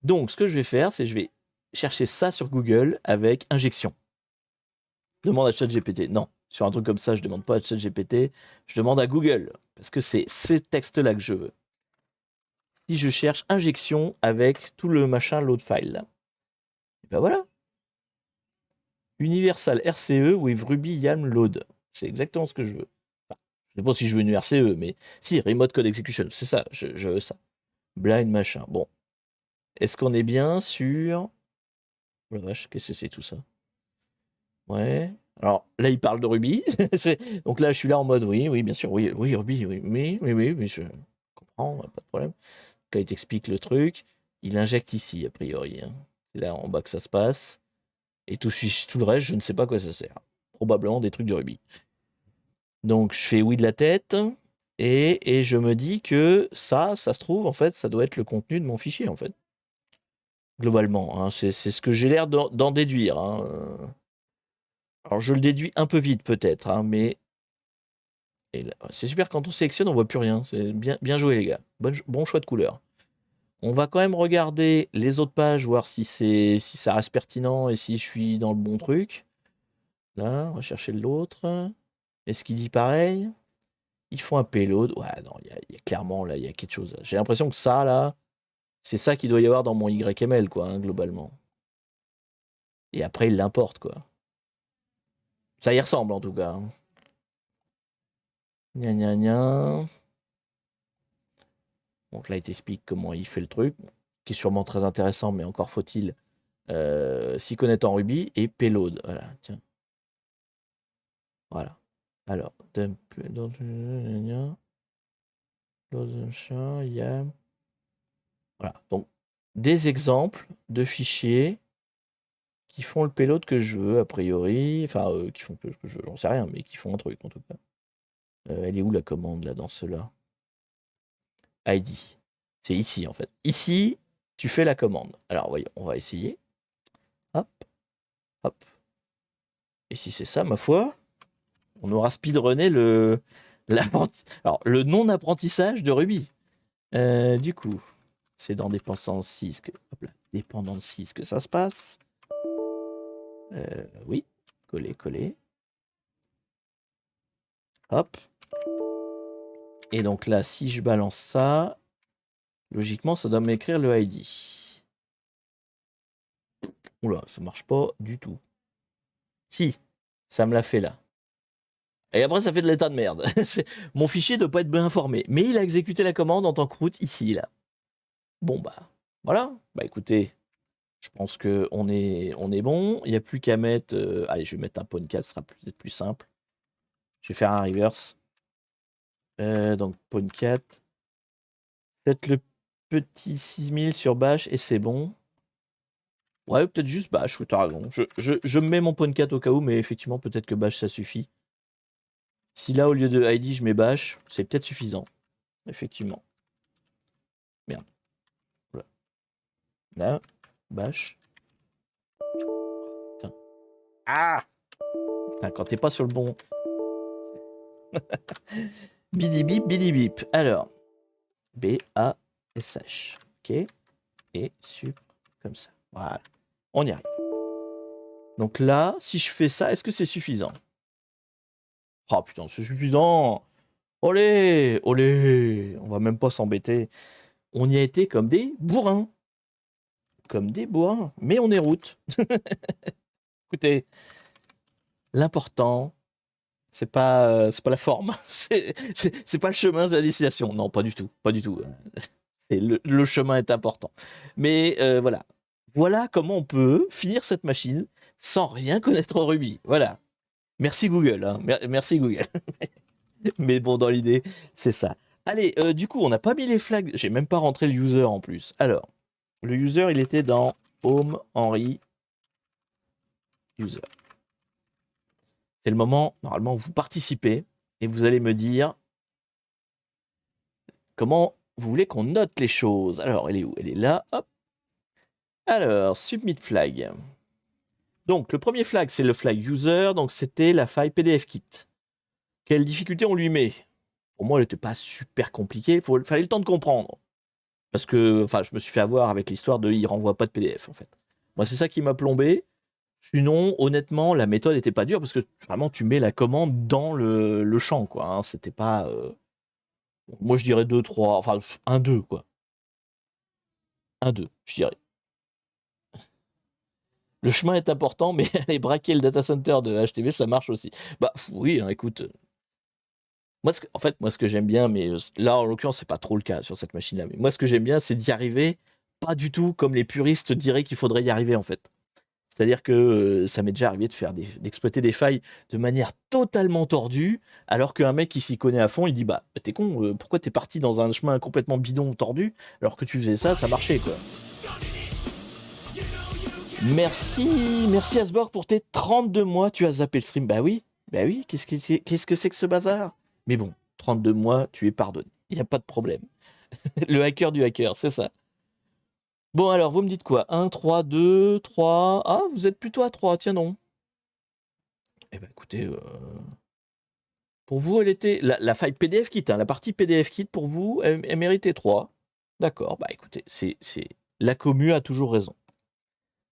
Donc, ce que je vais faire, c'est je vais chercher ça sur Google avec injection. Demande à ChatGPT. Non, sur un truc comme ça, je demande pas à ChatGPT, je demande à Google, parce que c'est ces textes-là que je veux. Si je cherche injection avec tout le machin load file, là, et ben voilà. Universal RCE with Ruby YAML load. C'est exactement ce que je veux. Enfin, je sais pas si je veux une RCE, mais si, Remote Code Execution, c'est ça, je veux ça. Blind machin. Bon. Est-ce qu'on est bien sur... Oh la vache, qu'est-ce que c'est tout ça? Ouais. Alors là, il parle de Ruby. Donc là, je suis là en mode oui, bien sûr, oui, Ruby, oui, je comprends, pas de problème. Quand il t'explique le truc, il injecte ici, a priori. Hein. C'est là en bas que ça se passe. Et tout le reste, je ne sais pas à quoi ça sert. Probablement des trucs de Ruby. Donc je fais oui de la tête. Et je me dis que ça se trouve, en fait, ça doit être le contenu de mon fichier, en fait. Globalement, hein, c'est ce que j'ai l'air d'en déduire. Hein. Alors je le déduis un peu vite peut-être, hein, mais c'est super quand on sélectionne, on voit plus rien. C'est bien joué les gars. Bon choix de couleur. On va quand même regarder les autres pages, voir si ça reste pertinent et si je suis dans le bon truc. Là, on va chercher l'autre. Est-ce qu'il dit pareil? Ils font un payload. Ouais, non, il y a clairement là, il y a quelque chose. J'ai l'impression que ça là, c'est ça qu'il doit y avoir dans mon YML quoi, hein, globalement. Et après il l'importe quoi. Ça y ressemble en tout cas. Hein. Gna gna gna. Donc là, il t'explique comment il fait le truc, qui est sûrement très intéressant, mais encore faut-il s'y connaître en Ruby et payload. Voilà, tiens. Voilà. Alors, dump, voilà. Donc, des exemples de fichiers qui font le payload que je veux, a priori. Enfin, qui font que je veux, j'en sais rien, mais qui font un truc en tout cas. Elle est où la commande là dans cela? ID. C'est ici en fait. Ici, tu fais la commande. Alors, voyons, on va essayer. Hop, hop. Et si c'est ça, ma foi, on aura speedrunné le non-apprentissage de Ruby. Du coup, c'est dans dépendance 6 que, hop là, dépendance 6 que ça se passe. Oui, coller. Hop. Et donc là, si je balance ça, logiquement, ça doit m'écrire le ID. Oula, ça marche pas du tout. Si, ça me l'a fait là. Et après, ça fait de l'état de merde. Mon fichier ne doit pas être bien informé. Mais il a exécuté la commande en tant que route ici, là. Bon, bah, voilà. Bah, écoutez, je pense qu'on est bon. Il n'y a plus qu'à mettre... allez, je vais mettre un pawn 4, ce sera peut-être plus simple. Je vais faire un reverse. Donc, pawn 4. Peut-être le petit 6000 sur bash et c'est bon. Ouais, peut-être juste bash, oui, t'as raison. Je mets mon pawn 4 au cas où, mais effectivement, peut-être que bash, ça suffit. Si là, au lieu de ID, je mets bash, c'est peut-être suffisant. Effectivement. Merde. Voilà. Là, bash. Putain. Ah! Putain, quand t'es pas sur le bon... Bidi bip. Alors, B-A-S-H. Ok. Et sup, comme ça. Voilà. On y arrive. Donc là, si je fais ça, est-ce que c'est suffisant? Oh putain, c'est suffisant! Olé! On va même pas s'embêter. On y a été comme des bourrins. Mais on est route. Écoutez, l'important, c'est pas la forme. C'est pas le chemin, c'est la destination. Non, pas du tout. C'est le chemin est important. Mais voilà. Voilà comment on peut finir cette machine sans rien connaître en Ruby. Voilà. Merci Google, hein. Merci Google. Mais bon, dans l'idée, c'est ça. Allez, du coup, on n'a pas mis les flags. J'ai même pas rentré le user en plus. Alors, le user, il était dans Home, Henry, User. C'est le moment, normalement, où vous participez et vous allez me dire comment vous voulez qu'on note les choses. Alors, elle est où? Elle est là, hop. Alors, submit flag. Donc, le premier flag, c'est le flag user, donc c'était la faille PDF-Kit. Quelle difficulté on lui met? Pour moi, elle n'était pas super compliquée, il fallait le temps de comprendre. Parce que, enfin, je me suis fait avoir avec l'histoire de il renvoie pas de PDF, en fait. Moi, c'est ça qui m'a plombé. Sinon, honnêtement, la méthode n'était pas dure parce que vraiment, tu mets la commande dans le champ, quoi. Hein. C'était pas. Moi, je dirais 2, 3, enfin, 1, 2, quoi. 1, 2, je dirais. Le chemin est important, mais aller braquer le data center de HTV, ça marche aussi. Bah oui, hein, écoute. Moi, en fait, moi, ce que j'aime bien, mais là, en l'occurrence, c'est pas trop le cas sur cette machine-là. Mais moi, ce que j'aime bien, c'est d'y arriver, pas du tout comme les puristes diraient qu'il faudrait y arriver, en fait. C'est-à-dire que ça m'est déjà arrivé d'exploiter des failles de manière totalement tordue, alors qu'un mec qui s'y connaît à fond, il dit bah t'es con, pourquoi t'es parti dans un chemin complètement bidon tordu, alors que tu faisais ça, ça marchait quoi. Merci Asborg pour tes 32 mois, tu as zappé le stream. Bah oui, qu'est-ce que c'est que ce bazar? Mais bon, 32 mois, tu es pardonné, il n'y a pas de problème. Le hacker du hacker, c'est ça. Bon alors, vous me dites quoi? 1, 3, 2, 3... Ah, vous êtes plutôt à 3, tiens non. Eh ben écoutez, pour vous, elle était... La faille PDF Kit, hein, la partie PDF Kit, pour vous, elle méritait 3. D'accord, bah écoutez, la commu a toujours raison.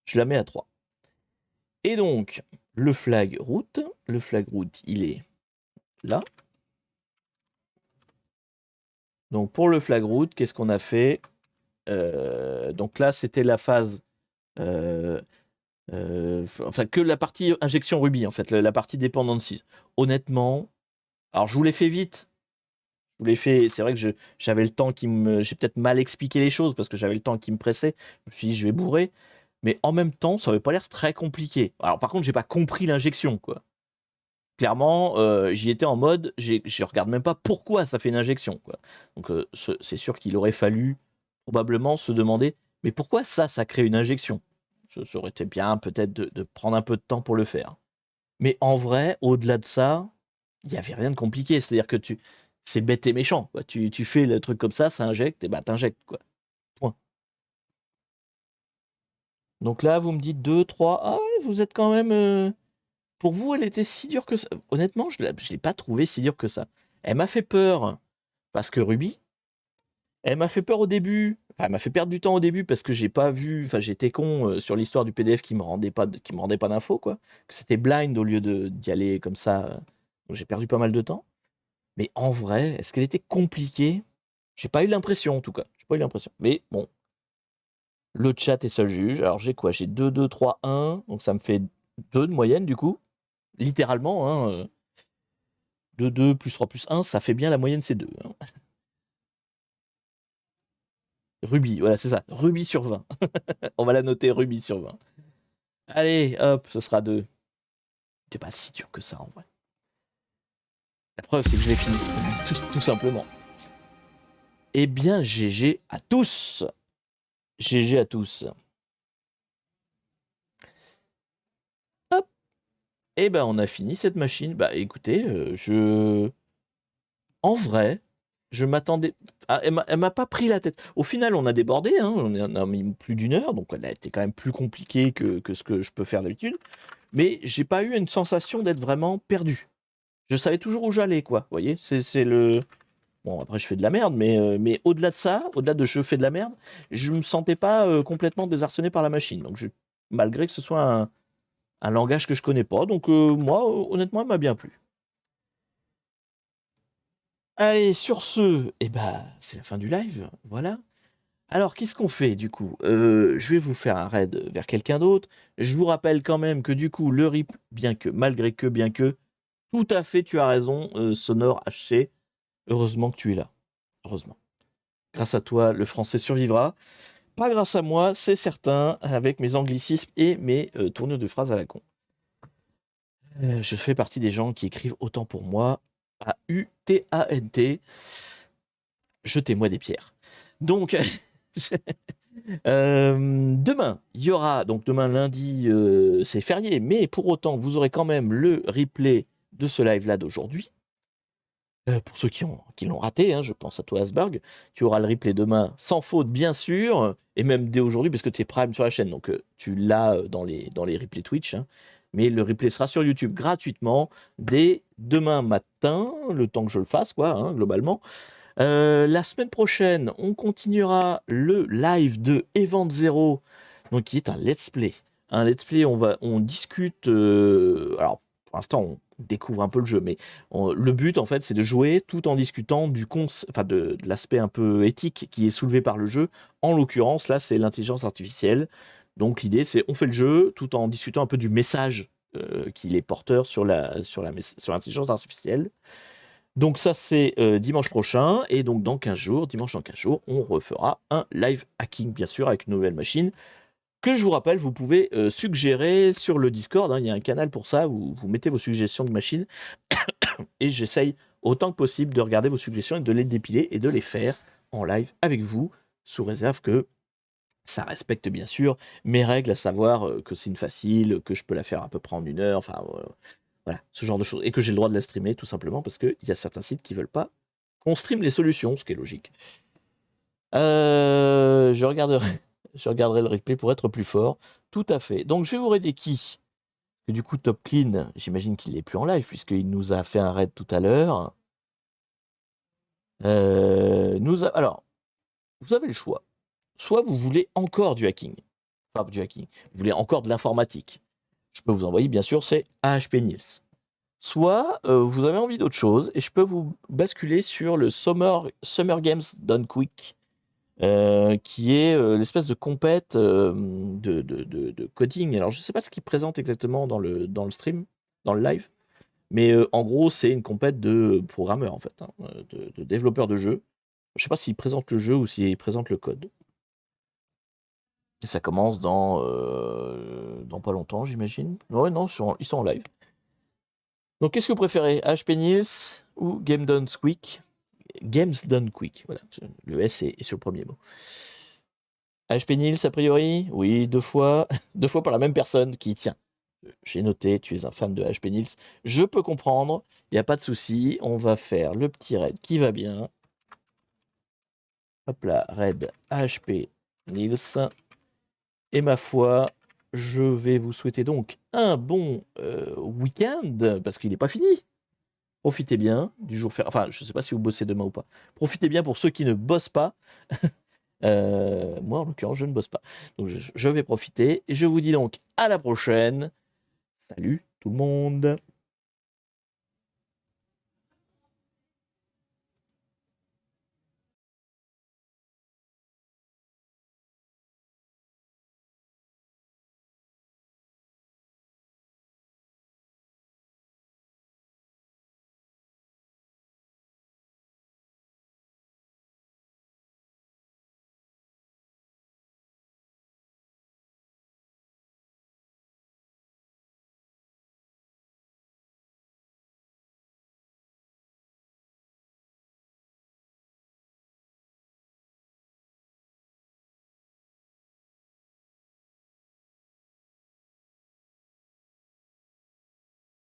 Je la mets à 3. Et donc, le flag route, il est là. Donc pour le flag route, qu'est-ce qu'on a fait? Donc là, c'était la phase... enfin, que la partie injection Ruby, en fait, la partie dependency. Honnêtement, alors je vous l'ai fait vite. Je vous l'ai fait, c'est vrai que j'avais le temps j'ai peut-être mal expliqué les choses parce que j'avais le temps qui me pressait. Je me suis dit, je vais bourrer. Mais en même temps, ça n'avait pas l'air très compliqué. Alors par contre, j'ai pas compris l'injection, quoi. Clairement, j'y étais en mode, je regarde même pas pourquoi ça fait une injection, quoi. Donc c'est sûr qu'il aurait fallu probablement se demander, mais pourquoi ça crée une injection? Ça aurait été bien peut-être de prendre un peu de temps pour le faire. Mais en vrai, au-delà de ça, il n'y avait rien de compliqué. C'est-à-dire que c'est bête et méchant, quoi. Tu fais le truc comme ça injecte, et bah t'injectes, quoi. Point. Donc là, vous me dites 2, 3. Ah ouais, vous êtes quand même. Pour vous, elle était si dure que ça. Honnêtement, je ne l'ai pas trouvée si dure que ça. Elle m'a fait peur parce que Ruby. Elle m'a fait peur au début. Enfin, elle m'a fait perdre du temps au début parce que j'ai pas vu. Enfin, j'étais con sur l'histoire du PDF qui me rendait pas d'infos, quoi. Que c'était blind au lieu d'y aller comme ça. Donc j'ai perdu pas mal de temps. Mais en vrai, est-ce qu'elle était compliquée? J'ai pas eu l'impression, en tout cas. J'ai pas eu l'impression. Mais bon, le chat est seul juge. Alors j'ai quoi? J'ai 2, 2, 3, 1. Donc ça me fait 2 de moyenne, du coup. Littéralement, hein. 2, 2, plus 3, plus 1, ça fait bien la moyenne, c'est 2. Hein. Ruby, voilà, c'est ça. Ruby sur 20. On va la noter Ruby sur 20. Allez, hop, ce sera 2. C'est pas si dur que ça, en vrai. La preuve, c'est que je l'ai fini. Tout simplement. Eh bien, GG à tous. GG à tous. Hop. Eh ben, on a fini cette machine. Bah, écoutez, en vrai, je m'attendais... Ah, elle m'a pas pris la tête. Au final, on a débordé, hein. On a mis plus d'une heure, donc elle a été quand même plus compliquée que ce que je peux faire d'habitude. Mais j'ai pas eu une sensation d'être vraiment perdu. Je savais toujours où j'allais, quoi. Vous voyez, c'est le... Bon, après, je fais de la merde, mais au-delà de ça, au-delà de je fais de la merde, je me sentais pas complètement désarçonné par la machine. Donc, malgré que ce soit un langage que je connais pas. Donc, moi, honnêtement, elle m'a bien plu. Allez, sur ce, eh ben, c'est la fin du live. Voilà. Alors, qu'est-ce qu'on fait du coup? Je vais vous faire un raid vers quelqu'un d'autre. Je vous rappelle quand même que du coup, le RIP, malgré que, bien que, tout à fait, tu as raison, Sonore HC. Heureusement que tu es là. Heureusement. Grâce à toi, le français survivra. Pas grâce à moi, c'est certain, avec mes anglicismes et mes tournures de phrases à la con. Je fais partie des gens qui écrivent autant pour moi, A-U-T-A-N-T. Jetez-moi des pierres. Donc, demain, il y aura, donc demain lundi, c'est férié, mais pour autant, vous aurez quand même le replay de ce live-là d'aujourd'hui. Pour ceux qui l'ont raté, hein, je pense à toi Asberg, tu auras le replay demain sans faute bien sûr, et même dès aujourd'hui parce que tu es Prime sur la chaîne, donc tu l'as dans les replays Twitch, hein, mais le replay sera sur YouTube gratuitement dès demain matin, le temps que je le fasse quoi, hein, globalement. La semaine prochaine, on continuera le live de Event Zero, donc qui est un let's play. Un let's play, on discute. Alors, pour l'instant, on découvre un peu le jeu, mais le but, en fait, c'est de jouer tout en discutant de l'aspect un peu éthique qui est soulevé par le jeu. En l'occurrence, là, c'est l'intelligence artificielle. Donc, l'idée, c'est on fait le jeu tout en discutant un peu du message qu'il est porteur sur l'intelligence artificielle. Donc ça c'est dimanche prochain, et donc dans 15 jours, dimanche dans 15 jours, on refera un live hacking bien sûr avec une nouvelle machine, que je vous rappelle, vous pouvez suggérer sur le Discord, hein, il y a un canal pour ça, vous mettez vos suggestions de machines, et j'essaye autant que possible de regarder vos suggestions et de les dépiler et de les faire en live avec vous, sous réserve que ça respecte bien sûr mes règles, à savoir que c'est une facile, que je peux la faire à peu près en 1 heure, enfin voilà, ce genre de choses. Et que j'ai le droit de la streamer, tout simplement, parce qu'il y a certains sites qui veulent pas qu'on stream les solutions, ce qui est logique. Je regarderai, je regarderai le replay pour être plus fort. Tout à fait. Donc, je vais vous raider qui? Que du coup, Top Clean, j'imagine qu'il n'est plus en live, puisqu'il nous a fait un raid tout à l'heure. Alors, vous avez le choix. Soit vous voulez encore du hacking. Enfin, du hacking. Vous voulez encore de l'informatique. Je peux vous envoyer, bien sûr, c'est AHP Niels. Soit vous avez envie d'autre chose et je peux vous basculer sur le Summer Games Done Quick, qui est l'espèce de compète de coding. Alors je ne sais pas ce qu'il présente exactement dans le stream, dans le live, mais en gros c'est une compète de programmeurs en fait, hein, de développeurs de jeux. Je ne sais pas s'il présente le jeu ou s'il présente le code. Et ça commence dans pas longtemps, j'imagine. Ouais, non, ils sont en live. Donc, qu'est-ce que vous préférez, HP Niels ou Game Done Quick? Games Done Quick, voilà. Le S est sur le premier mot. HP Niels, a priori? Oui, 2 fois. 2 fois par la même personne qui, tiens, j'ai noté, tu es un fan de HP Niels. Je peux comprendre, il n'y a pas de souci. On va faire le petit raid qui va bien. Hop là, raid HP Niels. Et ma foi, je vais vous souhaiter donc un bon week-end, parce qu'il n'est pas fini. Profitez bien du jour férié. Enfin, je ne sais pas si vous bossez demain ou pas. Profitez bien pour ceux qui ne bossent pas. Moi, en l'occurrence, je ne bosse pas. Donc, je vais profiter. Et je vous dis donc à la prochaine. Salut tout le monde.